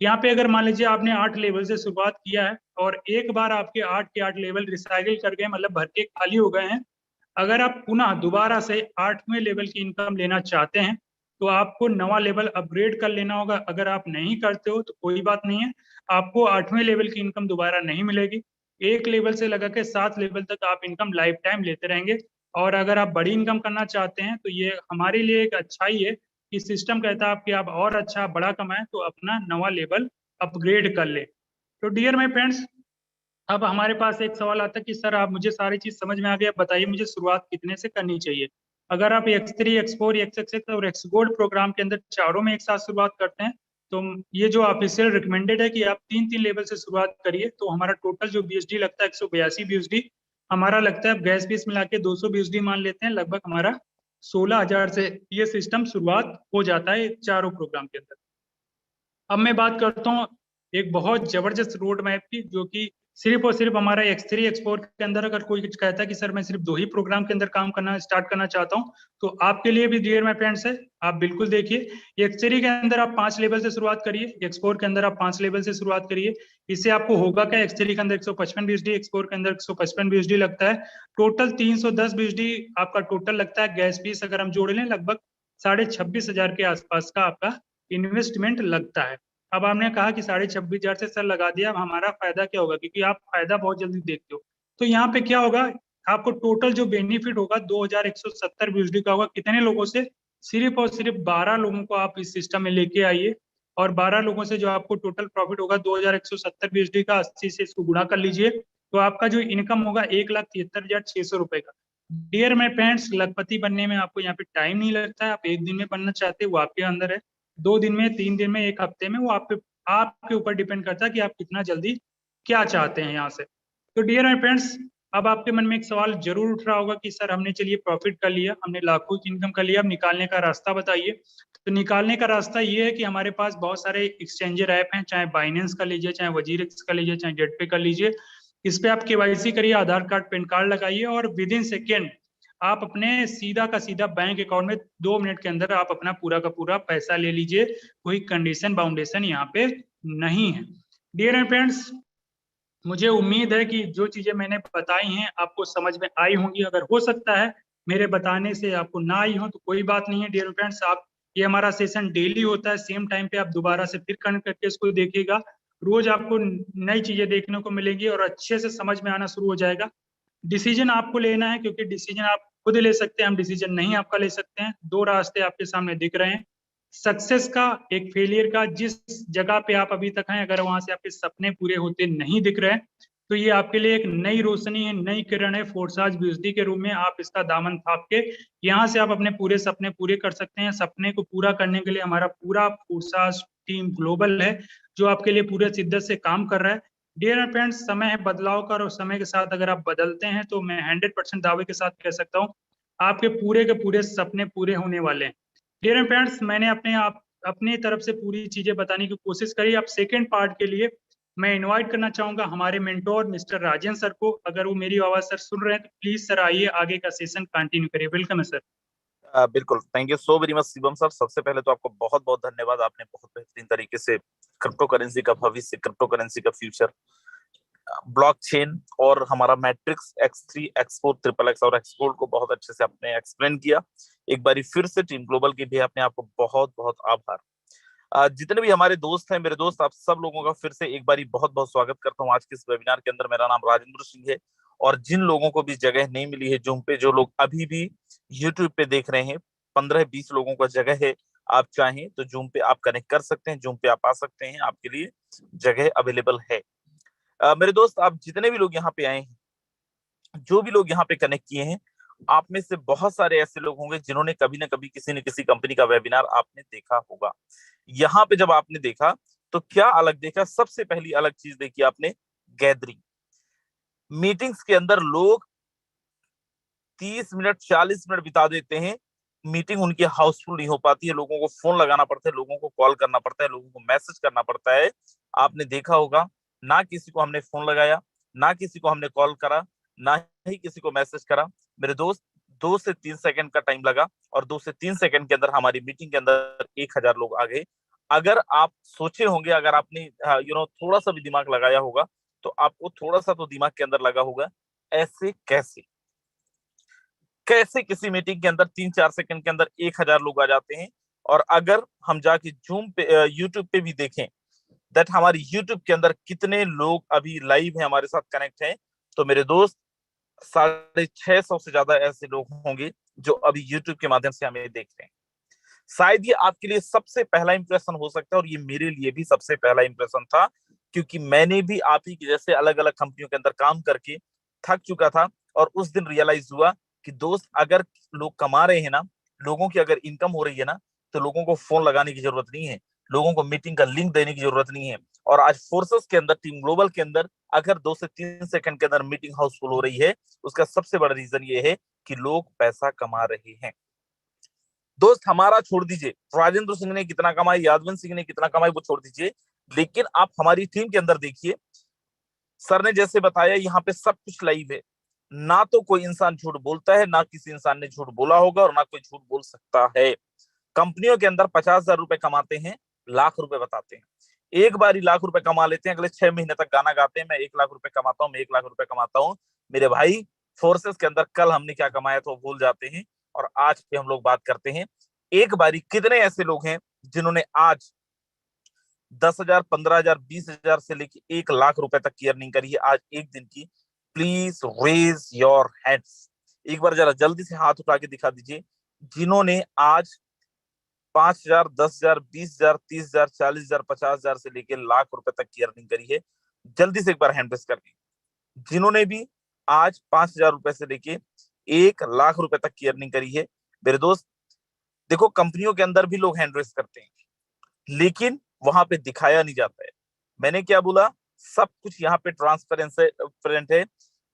यहाँ पे अगर मान लीजिए आपने 8 लेवल से शुरुआत किया है और एक बार आपके 8 के 8 लेवल रिसाइकिल कर गए, मतलब भर के खाली हो गए हैं। अगर आप पुनः दोबारा से 8वें लेवल की इनकम लेना चाहते हैं तो आपको नवा लेवल अपग्रेड कर लेना होगा। अगर आप नहीं करते हो तो कोई बात नहीं है, आपको 8वें लेवल की इनकम दोबारा नहीं मिलेगी। 1 लेवल से लगा के 7 लेवल तक आप इनकम लाइफ टाइम लेते रहेंगे। और अगर आप बड़ी इनकम करना चाहते हैं तो ये हमारे लिए एक अच्छा ही है कि सिस्टम कहता है कि आप और अच्छा बड़ा कमाएं तो अपना नवा लेवल अपग्रेड कर ले। तो डियर माय फ्रेंड्स, अब हमारे पास एक सवाल आता है कि सर आप मुझे सारी चीज समझ में आ गई, अब बताइए मुझे शुरुआत कितने से करनी चाहिए। अगर आप X3, X4, X और X गोल्ड प्रोग्राम के अंदर चारों में एक साथ शुरुआत करते हैं तो ये जो ऑफिशियल रिकमेंडेड है कि आप 3-3 लेवल से शुरुआत करिए। तो हमारा टोटल जो BSD लगता है 182 BSD हमारा लगता है, गैस फीस मिला के 200 BSD मान लेते हैं, लगभग हमारा 16,000 से ये सिस्टम शुरुआत हो जाता है चारों प्रोग्राम के अंदर। अब मैं बात करता हूँ एक बहुत जबरदस्त रोड मैप की, जो कि सिर्फ और सिर्फ हमारा X3, X4 के अंदर अगर कोई कुछ कहता है कि सर मैं सिर्फ 2 ही प्रोग्राम के अंदर काम करना स्टार्ट करना चाहता हूँ, तो आपके लिए भी डियर माय फ्रेंड्स है, आप बिल्कुल देखिए। X3 के अंदर आप 5 लेवल से शुरुआत करिए, X4 के अंदर आप 5 लेवल से शुरुआत करिए। इससे आपको होगा क्या, X3 के अंदर 155 BSD, X4 के अंदर 155 BSD लगता है, टोटल 310 BSD आपका टोटल लगता है। गैस फीस अगर हम जोड़ लें लगभग 26,500 के आसपास का आपका इन्वेस्टमेंट लगता है। अब आपने कहा कि 26,500 से सर लगा दिया, अब हमारा फायदा क्या होगा, क्योंकि आप फायदा बहुत जल्दी देखते हो। तो यहाँ पे क्या होगा, आपको टोटल जो बेनिफिट होगा 2170 BSD का होगा। कितने लोगों से, सिर्फ और सिर्फ 12 लोगों को आप इस सिस्टम में लेके आइए, और 12 लोगों से जो आपको टोटल प्रॉफिट होगा 2170 BSD का, 80 से इसको गुणा कर लीजिए, तो आपका जो इनकम होगा 1,73,600 रुपए का। डियर माय फ्रेंड्स, लखपति बनने में आपको यहाँ पे टाइम नहीं लगता है। आप 1 दिन में बनना चाहते हो वो आपके अंदर है, 2 दिन में, 3 दिन में, 1 हफ्ते में, वो आपके ऊपर डिपेंड करता है कि आप कितना जल्दी क्या चाहते हैं यहाँ से। तो डियर माय फ्रेंड्स, अब आपके मन में एक सवाल जरूर उठ रहा होगा कि सर हमने चलिए प्रॉफिट कर लिया, हमने लाखों की इनकम कर लिया, अब निकालने का रास्ता बताइए। तो निकालने का रास्ता ये है कि हमारे पास बहुत सारे एक्सचेंजर ऐप हैं, चाहे बाइनेंस का लीजिए, चाहे वजीरेक्स का लीजिए, चाहे जेटपे का लीजिए। इस पे आप KYC करिए, आधार कार्ड पैन कार्ड लगाइए, और विद इन सेकेंड आप अपने सीधा का सीधा बैंक अकाउंट में 2 मिनट के अंदर आप अपना पूरा का पूरा पैसा ले लीजिए। कोई कंडीशन बाउंडेशन यहाँ पे नहीं है। डियर फ्रेंड्स, मुझे उम्मीद है कि जो चीजें मैंने बताई हैं आपको समझ में आई होंगी। अगर हो सकता है मेरे बताने से आपको ना आई हो तो कोई बात नहीं है डियर फ्रेंड्स, आप ये हमारा सेशन डेली होता है, सेम टाइम पे आप दोबारा से फिर कनेक्ट करके इसको देखिएगा। रोज आपको नई चीजें देखने को मिलेंगी और अच्छे से समझ में आना शुरू हो जाएगा। डिसीजन आपको लेना है, क्योंकि डिसीजन आप खुद ले सकते हैं, हम डिसीजन नहीं आपका ले सकते हैं। 2 रास्ते आपके सामने दिख रहे हैं, सक्सेस का, एक फेलियर का। जिस जगह पे आप अभी तक हैं, अगर वहां से आपके सपने पूरे होते नहीं दिख रहे हैं, तो ये आपके लिए एक नई रोशनी है, नई किरण है। फोर्साज BSD के रूप में आप इसका दामन थाप के यहाँ से आप अपने पूरे सपने पूरे कर सकते हैं। सपने को पूरा करने के लिए हमारा पूरा फोर्साज टीम ग्लोबल है, जो आपके लिए पूरे शिद्दत से काम कर रहा है। डियर फ्रेंड्स, समय है बदलाव का, और समय के साथ अगर आप बदलते हैं तो मैं 100% दावे के साथ कह सकता हूँ आपके पूरे के पूरे सपने पूरे होने वाले हैं। डियर फ्रेंड्स, मैंने अपनी तरफ से पूरी चीजें बताने की कोशिश करी। अब सेकेंड पार्ट के लिए मैं इनवाइट करना चाहूंगा हमारे मेंटोर मिस्टर राजेंद्र सर को। अगर वो मेरी आवाज सर सुन रहे हैं तो प्लीज सर आइए, आगे का सेशन कंटिन्यू करिए। वेलकम है सर। बिल्कुल, thank you so very much Shivam sir. सबसे पहले तो आपको बहुत बहुत धन्यवाद, आपने बहुत बेहतरीन तरीके से क्रिप्टो करेंसी का भविष्य, क्रिप्टो करेंसी का फ्यूचर, ब्लॉकचेन और हमारा मैट्रिक्स X3, X4, XXX और X गोल्ड को बहुत अच्छे से आपने एक्सप्लेन किया। एक बारी फिर से टीम ग्लोबल की भी अपने आपको बहुत बहुत आभार। जितने भी हमारे दोस्त हैं, मेरे दोस्त, आप सब लोगों का फिर से एक बारी बहुत बहुत स्वागत करता हूँ आज के इस वेबिनार के अंदर। मेरा नाम राजेंद्र सिंह है, और जिन लोगों को भी जगह नहीं मिली है जूम पे, जो लोग अभी भी यूट्यूब पे देख रहे हैं, 15-20 लोगों का जगह है। आप चाहें तो जूम पे आप कनेक्ट कर सकते हैं, जूम पे आप आ सकते हैं, आपके लिए जगह अवेलेबल है। मेरे दोस्त, आप जितने भी लोग यहाँ पे आए हैं, जो भी लोग यहाँ पे कनेक्ट किए हैं, आप में से बहुत सारे ऐसे लोग होंगे जिन्होंने कभी ना कभी किसी न किसी कंपनी का वेबिनार आपने देखा होगा। यहाँ पे जब आपने देखा तो क्या अलग देखा? सबसे पहली अलग चीज देखी आपने, गैदरिंग। मीटिंग्स के अंदर लोग 30 मिनट 40 मिनट बिता देते हैं, मीटिंग उनकी हाउसफुल नहीं हो पाती है, लोगों को फोन लगाना पड़ता है, लोगों को कॉल करना पड़ता है, लोगों को मैसेज करना पड़ता है। आपने देखा होगा, ना किसी को हमने फोन लगाया, ना किसी को हमने कॉल करा, ना ही किसी को मैसेज करा। मेरे दोस्त, 2 से 3 सेकंड का टाइम लगा, और 2 से 3 सेकंड के अंदर हमारी मीटिंग के अंदर 1000 लोग आ गए। अगर आप सोचे होंगे, अगर आपने थोड़ा सा भी दिमाग लगाया होगा, तो आपको थोड़ा सा तो दिमाग के अंदर लगा होगा, ऐसे कैसे किसी मीटिंग के अंदर 3-4 सेकंड के अंदर 1000 लोग आ जाते हैं। और अगर हम जाके जूम पे यूट्यूब पे भी देखें दैट हमारी यूट्यूब के अंदर कितने लोग अभी लाइव हैं, हमारे साथ कनेक्ट हैं, तो मेरे दोस्त 650 से ज्यादा ऐसे लोग होंगे जो अभी यूट्यूब के माध्यम से हमें देख रहे हैं। शायद ये आपके लिए सबसे पहला इंप्रेशन हो सकता है और ये मेरे लिए भी सबसे पहला इंप्रेशन था, क्योंकि मैंने भी आप ही की जैसे अलग अलग कंपनियों के अंदर काम करके थक चुका था और उस दिन रियलाइज हुआ कि दोस्त अगर लोग कमा रहे हैं ना, लोगों की अगर इनकम हो रही है ना, तो लोगों को फोन लगाने की जरूरत नहीं है, लोगों को मीटिंग का लिंक देने की जरूरत नहीं है। और आज फोर्सेस के अंदर, टीम ग्लोबल के अंदर अगर 2 से 3 सेकंड के अंदर मीटिंग हाउसफुल हो रही है, उसका सबसे बड़ा रीजन ये है कि लोग पैसा कमा रहे हैं। दोस्त हमारा छोड़ दीजिए, राजेंद्र सिंह ने कितना कमाया, यादवंत सिंह ने कितना कमाया, वो छोड़ दीजिए, लेकिन आप हमारी टीम के अंदर देखिए, सर ने जैसे बताया यहाँ पे सब कुछ लाइव है, ना तो कोई इंसान झूठ बोलता है, ना किसी इंसान ने झूठ बोला होगा और ना कोई झूठ बोल सकता है। कंपनियों के अंदर 50,000 रुपए कमाते हैं, लाख रुपए बताते हैं, एक बार ही लाख रुपए कमा लेते हैं, अगले 6 महीने तक गाना गाते हैं, मैं 1 लाख रुपए कमाता हूँ, मैं 1 लाख रुपए कमाता हूँ। मेरे भाई, फोर्सेस के अंदर कल हमने क्या कमाया तो भूल जाते हैं और आज पे हम लोग बात करते हैं। एक बारी कितने ऐसे लोग हैं जिन्होंने आज 10,000, 15,000, 20,000 से लेके 1 लाख रुपए तक की अर्निंग करी है आज एक दिन की? प्लीज रेज योर हैंड्स, एक बार जरा जल्दी से हाथ उठा के दिखा दीजिए जिन्होंने आज 5,000, 10,000, 20,000, 30,000, 40,000, 50,000 से लेके लाख रुपए तक की अर्निंग करी है। जल्दी से एक बार हैंड रेस कर दी जिन्होंने भी आज 5,000 रुपए से लेके 1 लाख रुपए तक की अर्निंग करी है। मेरे दोस्त देखो, कंपनियों के अंदर भी लोग हैंड रेस करते हैं, लेकिन वहां पे दिखाया नहीं जाता है। मैंने क्या बोला, सब कुछ यहाँ पे ट्रांसपेरेंट है।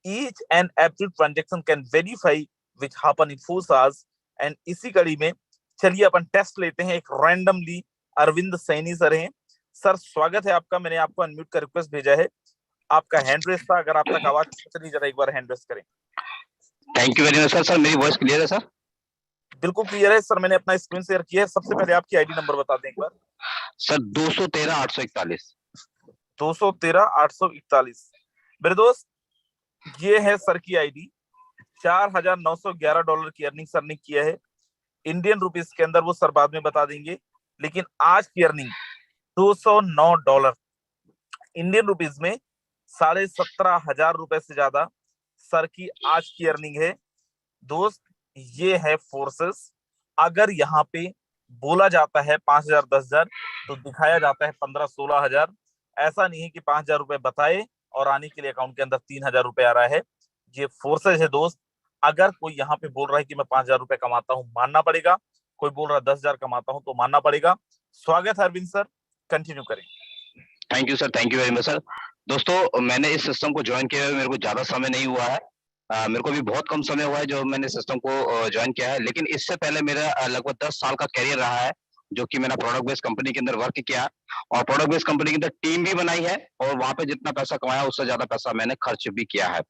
Each and every transaction can verify which happen in 4 hours. And इसी कड़ी में चलिए अपन टेस्ट लेते हैं। एक रैंडमली अरविंद सैनी सर हैं। सर स्वागत है आपका, मैंने आपको अनम्यूट का रिक्वेस्ट भेजा है, आपका हैंड रेस था, अगर आप तक आवाज चलिए जरा एक बार हैंड रेस करें। Thank you very much sir. Sir मेरी वॉइस क्लियर है सर? बिल्कुल क्लियर है सर, मैंने अपना स्क्रीन शेयर किया है। सबसे पहले आपकी आईडी नंबर बता दें एक बार। सर 213,841। 213,841। मेरे दोस्त ये है सर की आईडी। $4,911 की अर्निंग सर ने किया है। इंडियन रुपीस के अंदर वो सर बाद में बता देंगे, लेकिन आज की अर्निंग $209 इंडियन रुपीस में 17,500 रुपए से ज्यादा सर की आज की अर्निंग है। दोस्त ये है फोर्सेस। अगर यहाँ पे बोला जाता है 5,000, 10,000 तो दिखाया जाता है 15,000, 16,000। ऐसा नहीं है कि 5,000 रुपए बताए और आने के लिए अकाउंट के अंदर 3,000 रुपए आ रहा है। ये फोर्सेस है दोस्त। अगर कोई यहाँ पे बोल रहा है कि मैं 5,000 रुपए कमाता हूँ, मानना पड़ेगा। कोई बोल रहा है 10,000 कमाता हूँ, तो मानना पड़ेगा। स्वागत है अरविंद सर, कंटिन्यू करें। Thank you sir, thank you very much sir. दोस्तों मैंने इस सिस्टम को ज्वाइन किया है, मेरे को ज्यादा समय नहीं हुआ है, मेरे को भी बहुत कम समय हुआ है जो मैंने सिस्टम को ज्वाइन किया है। लेकिन इससे पहले मेरा लगभग 10 साल का कैरियर रहा है, जो कि मैंने प्रोडक्ट बेस्ड कंपनी के अंदर वर्क किया और प्रोडक्ट बेस्ड कंपनी के अंदर टीम भी बनाई है और वहां पे जितना पैसा कमाया उससे ज्यादा पैसा मैंने खर्च भी किया है।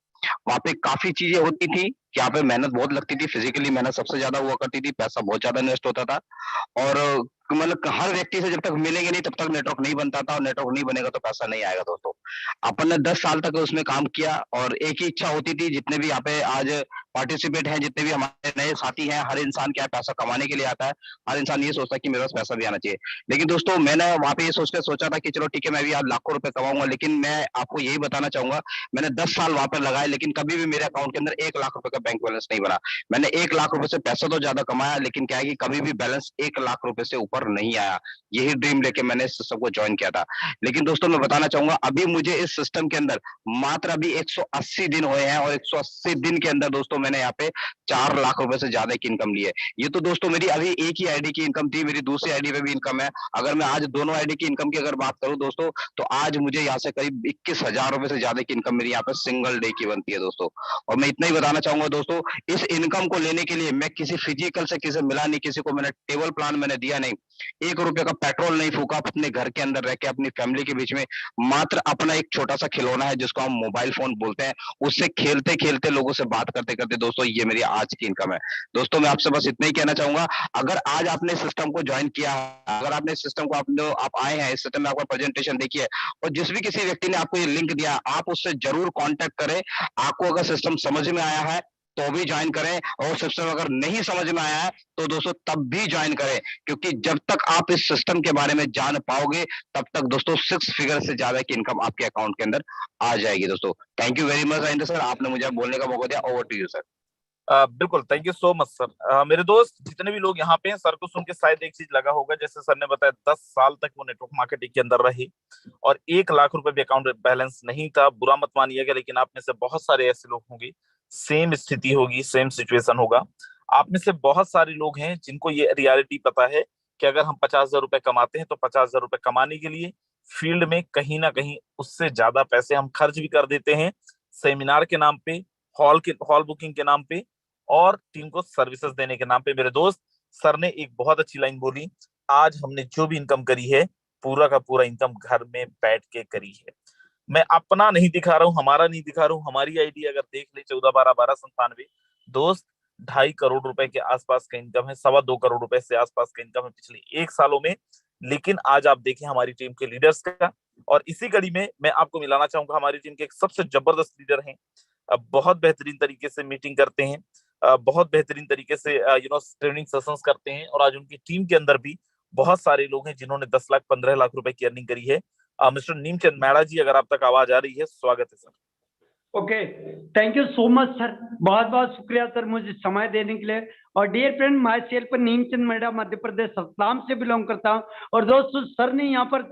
वहां पे काफी चीजें होती थी कि यहाँ पे मेहनत बहुत लगती थी, फिजिकली मेहनत सबसे ज्यादा हुआ करती थी, पैसा बहुत ज्यादा इन्वेस्ट होता था और मतलब हर व्यक्ति से जब तक मिलेंगे नहीं तब तक नेटवर्क नहीं बनता था और नेटवर्क नहीं बनेगा तो पैसा नहीं आएगा। दोस्तों अपन ने 10 साल तक उसमें काम किया और एक ही इच्छा होती थी, जितने भी यहाँ पे आज पार्टिसिपेट हैं, जितने भी हमारे नए साथी हैं, हर इंसान क्या पैसा कमाने के लिए आता है, हर इंसान ये सोचता है कि मेरे पास पैसा भी आना चाहिए। लेकिन दोस्तों मैंने वहां पे ये सोचा था कि चलो ठीक है मैं भी आज लाखों रुपए कमाऊंगा, लेकिन मैं आपको यही बताना चाहूंगा मैंने 10 साल वहां पर लगाए लेकिन कभी भी मेरे अकाउंट के अंदर 1 लाख रुपए का बैंक बैलेंस नहीं बना। मैंने 1 लाख रुपए से पैसा तो ज्यादा कमाया, लेकिन क्या है कि कभी भी बैलेंस 1 लाख रुपए से ऊपर नहीं आया। यही ड्रीम लेके मैंने इस सिस्टम को ज्वाइन किया था। लेकिन दोस्तों मैं बताना चाहूंगा अभी मुझे इस सिस्टम के अंदर मात्र अभी 180 दिन हुए हैं और 180 दिन के अंदर दोस्तों मैंने यहाँ पे 4 लाख रुपए से ज्यादा की इनकम ली है। ये तो दोस्तों मेरी अभी एक ही आईडी की इनकम थी, मेरी दूसरी आईडी पे भी इनकम है। अगर मैं आज दोनों आईडी की इनकम की अगर बात करूं दोस्तों, तो आज मुझे यहाँ से करीब 21,000 रुपए से ज्यादा की इनकम मेरी यहाँ पे सिंगल डे की बनती है दोस्तों। और मैं इतना ही बताना चाहूंगा दोस्तों, इस इनकम को लेने के लिए मैं किसी फिजिकल से किसी मिला नहीं, किसी को मैंने टेबल प्लान मैंने दिया नहीं, 1 रुपए का पेट्रोल नहीं फूका, अपने घर के अंदर रह के अपनी फैमिली के बीच में मात्र अपना एक छोटा सा खिलौना है जिसको हम मोबाइल फोन बोलते हैं, उससे खेलते खेलते लोगों से बात करते करते दोस्तों ये मेरी आज की इनकम है। दोस्तों मैं आपसे बस इतना ही कहना चाहूंगा, अगर आज आपने सिस्टम को ज्वाइन किया, अगर आपने सिस्टम को आप आए हैं, इस सिस्टम में आपका प्रेजेंटेशन देखिए और जिस भी किसी व्यक्ति ने आपको ये लिंक दिया आप उससे जरूर कॉन्टेक्ट करें। आपको अगर सिस्टम समझ में आया है तो भी ज्वाइन करें, और सिस्टम अगर नहीं समझ में आया है तो दोस्तों तब भी ज्वाइन करें, क्योंकि जब तक आप इस सिस्टम के बारे में जान पाओगे तब तक दोस्तों 6 फिगर से ज्यादा की इनकम आपके अकाउंट के अंदर आ जाएगी। दोस्तों thank you very much Rajendra sir, आपने मुझे बोलने का मौका दिया। Over to you sir. बिल्कुल, thank you so much sir. मेरे दोस्त जितने भी लोग यहाँ पे हैं, सर को सुन के शायद एक चीज लगा होगा, जैसे सर ने बताया 10 साल तक वो नेटवर्क मार्केटिंग के अंदर रहे और 1 लाख रुपए भी अकाउंट बैलेंस नहीं था। बुरा मत मानिएगा, लेकिन आप में से बहुत सारे ऐसे लोग होंगे, सेम स्थिति होगी, सेम सिचुएशन होगा। आप में से बहुत सारे लोग हैं जिनको ये रियलिटी पता है कि अगर हम 50,000 रुपए कमाते हैं तो 50,000 रुपए कमाने के लिए फील्ड में कहीं ना कहीं उससे ज्यादा पैसे हम खर्च भी कर देते हैं, सेमिनार के नाम पे, हॉल बुकिंग के नाम पे और टीम को सर्विसेज देने के नाम पे। मेरे दोस्त, सर ने एक बहुत अच्छी लाइन बोली, आज हमने जो भी इनकम करी है पूरा का पूरा इनकम घर में बैठ के करी है। मैं अपना नहीं दिखा रहा हूँ, हमारा नहीं दिखा रहा हूँ, हमारी आईडी अगर देख ले 14 12 12 97 दोस्त, 2.5 करोड़ रुपए के आसपास का इनकम है, 2.25 करोड़ रुपए से आसपास का इनकम है पिछले 1 सालों में। लेकिन आज आप देखें हमारी टीम के लीडर्स का, और इसी कड़ी में मैं आपको मिलाना चाहूंगा हमारी टीम के एक सबसे जबरदस्त लीडर हैं, बहुत बेहतरीन तरीके से मीटिंग करते हैं, बहुत बेहतरीन तरीके से ट्रेनिंग सेशंस करते हैं, और आज उनकी टीम के अंदर भी बहुत सारे लोग हैं जिन्होंने 10 लाख 15 लाख रुपए की अर्निंग करी है। मिस्टर नीमचंद मैडा जी, अगर आप तक आवाज आ रही है, स्वागत है sir. Okay, thank you so much sir, बहुत बहुत शुक्रिया सर मुझे समय देने के लिए। और dear friend, myself Neemchand Maida, Madhya Pradesh Ratlam से बिलोंग करता हूँ। और दोस्तों, सर ने यहाँ पर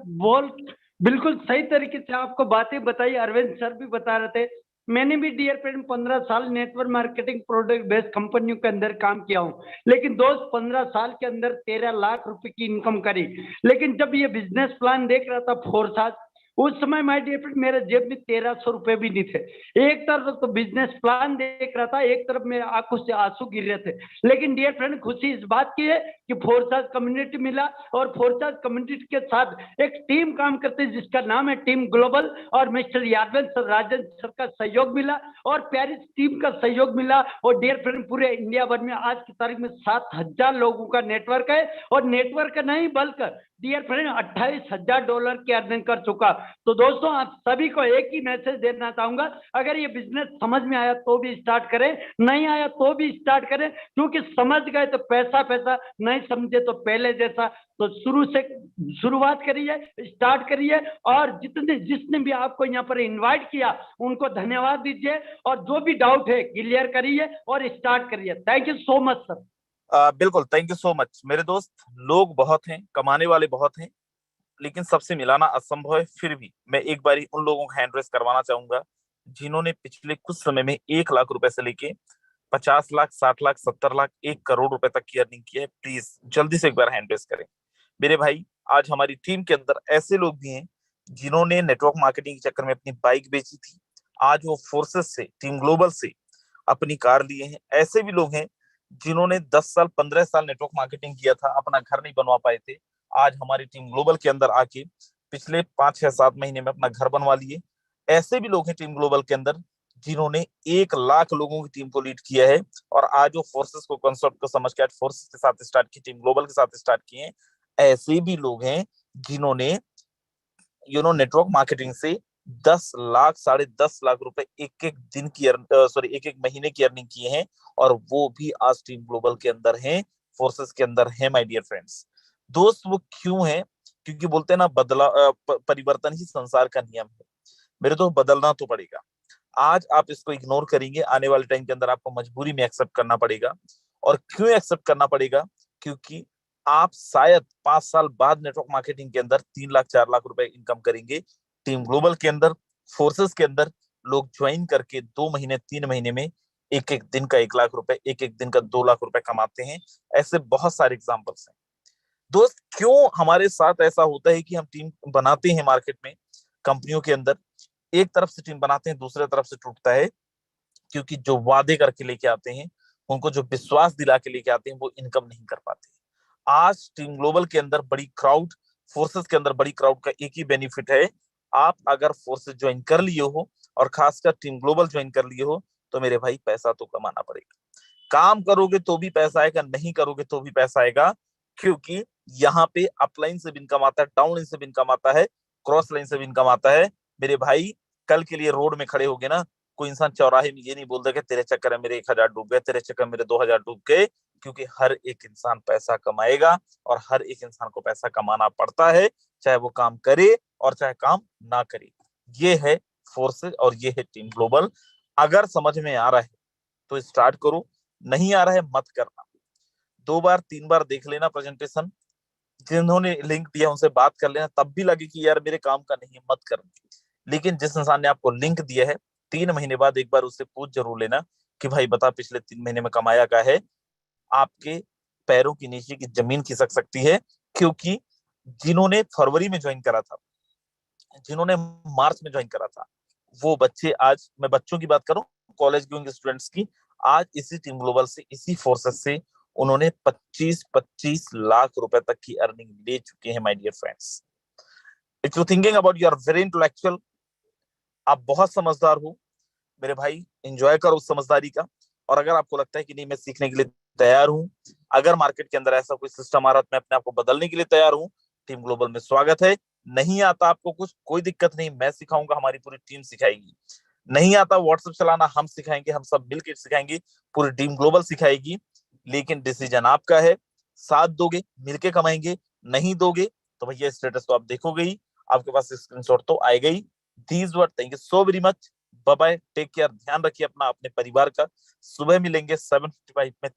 बिल्कुल सही तरीके से आपको बातें बताई, अरविंद सर भी बता रहे थे। मैंने भी डियर फ्रेंड 15 साल नेटवर्क मार्केटिंग प्रोडक्ट बेस्ड कंपनियों के अंदर काम किया हूँ, लेकिन दोस्त 15 साल के अंदर 13 लाख रुपए की इनकम करी। लेकिन जब ये बिजनेस प्लान देख रहा था फोरसाज, उस समय माय डियर फ्रेंड मेरे जेब में 1300 रुपए भी नहीं थे। एक तरफ तो बिजनेस प्लान देख रहा था, एक तरफ मेरे आंखों से आंसू गिर रहे थे। लेकिन डियर फ्रेंड, खुशी इस बात की है कि फोरसाज कम्युनिटी मिला, और फोरसाज कम्युनिटी के साथ एक टीम काम करते हैं जिसका नाम है टीम ग्लोबल, और मिस्टर यादव सर, राजन सर का सहयोग मिला, और पेरिस टीम का सहयोग मिला। और डियर फ्रेंड, पूरे इंडिया भर में आज की तारीख में 7,000 लोगों का नेटवर्क है, और नेटवर्क नहीं बल्कि डियर फ्रेंड $28,000 की अर्निंग कर चुका। तो दोस्तों, आप सभी को एक ही मैसेज देना चाहूंगा, अगर ये बिजनेस समझ में आया तो भी स्टार्ट करें, नहीं आया तो भी स्टार्ट करें, क्योंकि समझ गए तो पैसा पैसा, नहीं समझे तो पहले जैसा। तो शुरुआत करिए, स्टार्ट करिए, और जिसने भी आपको यहाँ पर इन्वाइट किया उनको धन्यवाद दीजिए, और जो भी डाउट है क्लियर करिए और स्टार्ट करिए। Thank you so much sir. बिल्कुल, थैंक यू सो मच मेरे दोस्त। लोग बहुत हैं, कमाने वाले बहुत हैं, लेकिन सबसे मिलाना असंभव है। फिर भी मैं एक बार उन लोगों का हैंड रेस करवाना चाहूंगा जिन्होंने पिछले कुछ समय में 1 लाख रुपए से लेके 50 लाख, 60 लाख, 70 लाख, 1 करोड़ रुपए तक की अर्निंग की है। प्लीज जल्दी से एक बार हैंड रेस करें मेरे भाई। आज हमारी टीम के अंदर ऐसे लोग भी हैं जिन्होंने नेटवर्क मार्केटिंग के चक्कर में अपनी बाइक बेची थी, आज वो फोर्सेस से, टीम ग्लोबल से अपनी कार लिए हैं। ऐसे भी लोग हैं जिन्होंने 10 साल 15 साल नेटवर्क मार्केटिंग किया था, अपना घर नहीं बनवा पाए थे, आज हमारी टीम ग्लोबल के अंदर आके पिछले 5 6 7 महीने में अपना घर बनवा लिए। ऐसे भी लोग हैं टीम ग्लोबल के अंदर जिन्होंने 1 लाख लोगों की टीम को लीड किया है, और आज वो फोर्सेस को, कॉन्सेप्ट को समझ के आज फोर्सेस के साथ स्टार्ट की, टीम ग्लोबल के साथ स्टार्ट किए हैं। ऐसे भी लोग हैं जिन्होंने नेटवर्क मार्केटिंग से 10 लाख, 10.5 लाख रुपए एक एक दिन की एक एक महीने की अर्निंग किए हैं, और वो भी आज टीम ग्लोबल के अंदर हैं, फोर्सेस के अंदर हैं। माय डियर फ्रेंड्स, दोस्त वो क्यों है? क्योंकि बोलते हैं ना, परिवर्तन ही संसार का नियम है। मेरे तो बदलना तो पड़ेगा। आज आप इसको इग्नोर करेंगे, आने वाले टाइम के अंदर आपको मजबूरी में एक्सेप्ट करना पड़ेगा। और क्यों एक्सेप्ट करना पड़ेगा? क्योंकि आप शायद 5 साल बाद नेटवर्क मार्केटिंग के अंदर 3 लाख 4 लाख रुपए इनकम करेंगे। टीम ग्लोबल के अंदर, फोर्सेस के अंदर लोग ज्वाइन करके 2 महीने 3 महीने में एक एक दिन का 1 लाख रुपए, एक एक दिन का 2 लाख रुपए कमाते हैं। ऐसे बहुत सारे एग्जाम्पल्स हैं। दोस्त, क्यों हमारे साथ ऐसा होता है कि हम टीम बनाते हैं मार्केट में, कंपनियों के अंदर, एक तरफ से टीम बनाते हैं, दूसरे तरफ से टूटता है? क्योंकि जो वादे करके लेके आते हैं, उनको जो विश्वास दिला के लेके आते हैं, वो इनकम नहीं कर पाते। आज टीम ग्लोबल के अंदर बड़ी क्राउड, फोर्सेस के अंदर बड़ी क्राउड का एक ही बेनिफिट है, आप अगर फोर्सेस ज्वाइन कर लिए हो और खासकर टीम ग्लोबल ज्वाइन कर लिए हो, तो मेरे भाई पैसा तो कमाना पड़ेगा। काम करोगे तो भी पैसा आएगा, नहीं करोगे तो भी पैसा आएगा, क्योंकि यहाँ पे अपलाइन से भी इनकम आता है, डाउन लाइन से भी इनकम आता है, क्रॉस लाइन से भी इनकम आता है। मेरे भाई, कल के लिए रोड में खड़े होगे ना, कोई इंसान चौराहे में ये नहीं बोलता कि तेरे चक्कर में मेरे 1000 डूब गए, तेरे चक्कर में मेरे 2000 डूब गए, क्योंकि हर एक इंसान पैसा कमाएगा और हर एक इंसान को पैसा कमाना पड़ता है, चाहे वो काम करे और चाहे काम ना करे। ये है फोर्सेस और ये है टीम ग्लोबल। अगर समझ में आ रहा है तो स्टार्ट करो, नहीं आ रहा है मत करना। 2 बार 3 बार देख लेना प्रेजेंटेशन, जिन्होंने लिंक दिया उनसे बात कर लेना, तब भी लगे कि यार मेरे काम का नहीं है मत करना। लेकिन जिस इंसान ने आपको लिंक दिया है 3 महीने बाद एक बार उससे पूछ जरूर लेना कि भाई बता पिछले 3 महीने में कमाया क्या है। आपके पैरों के नीचे की जमीन खिसक सकती है, क्योंकि जिन्होंने फरवरी में ज्वाइन करा था, जिन्होंने मार्च में ज्वाइन करा था, वो बच्चे आज, मैं बच्चों की बात करूं, कॉलेज गोइंग स्टूडेंट्स की, आज इसी टीम ग्लोबल से, इसी फोर्सेस से उन्होंने 25-25 लाख रुपए तक की अर्निंग ले चुके हैं। My dear friends, if you thinking about, you are very intellectual, आप बहुत समझदार हो मेरे भाई, एंजॉय करो उस समझदारी का। और अगर आपको लगता है कि नहीं मैं सीखने के लिए तैयार हूं, अगर मार्केट के अंदर ऐसा कोई सिस्टम आ रहा है मैं अपने आप को बदलने के लिए तैयार हूं, टीम ग्लोबल में स्वागत है। नहीं आता आपको कुछ, कोई दिक्कत नहीं, मैं सिखाऊंगा, हमारी पूरी टीम सिखाएगी। नहीं आता व्हाट्सएप चलाना, हम सिखाएंगे, हम सब मिलकर सिखाएंगे, पूरी टीम ग्लोबल सिखाएगी। लेकिन डिसीजन आपका है, साथ दोगे मिलके कमाएंगे, नहीं दोगे तो भैया स्टेटस तो आप देखोगे ही, आपके पास स्क्रीनशॉट तो आएगा ही। These word, thank you so very much, bye bye, take care, ध्यान रखिए अपना, अपने परिवार का। सुबह मिलेंगे 7:55 में।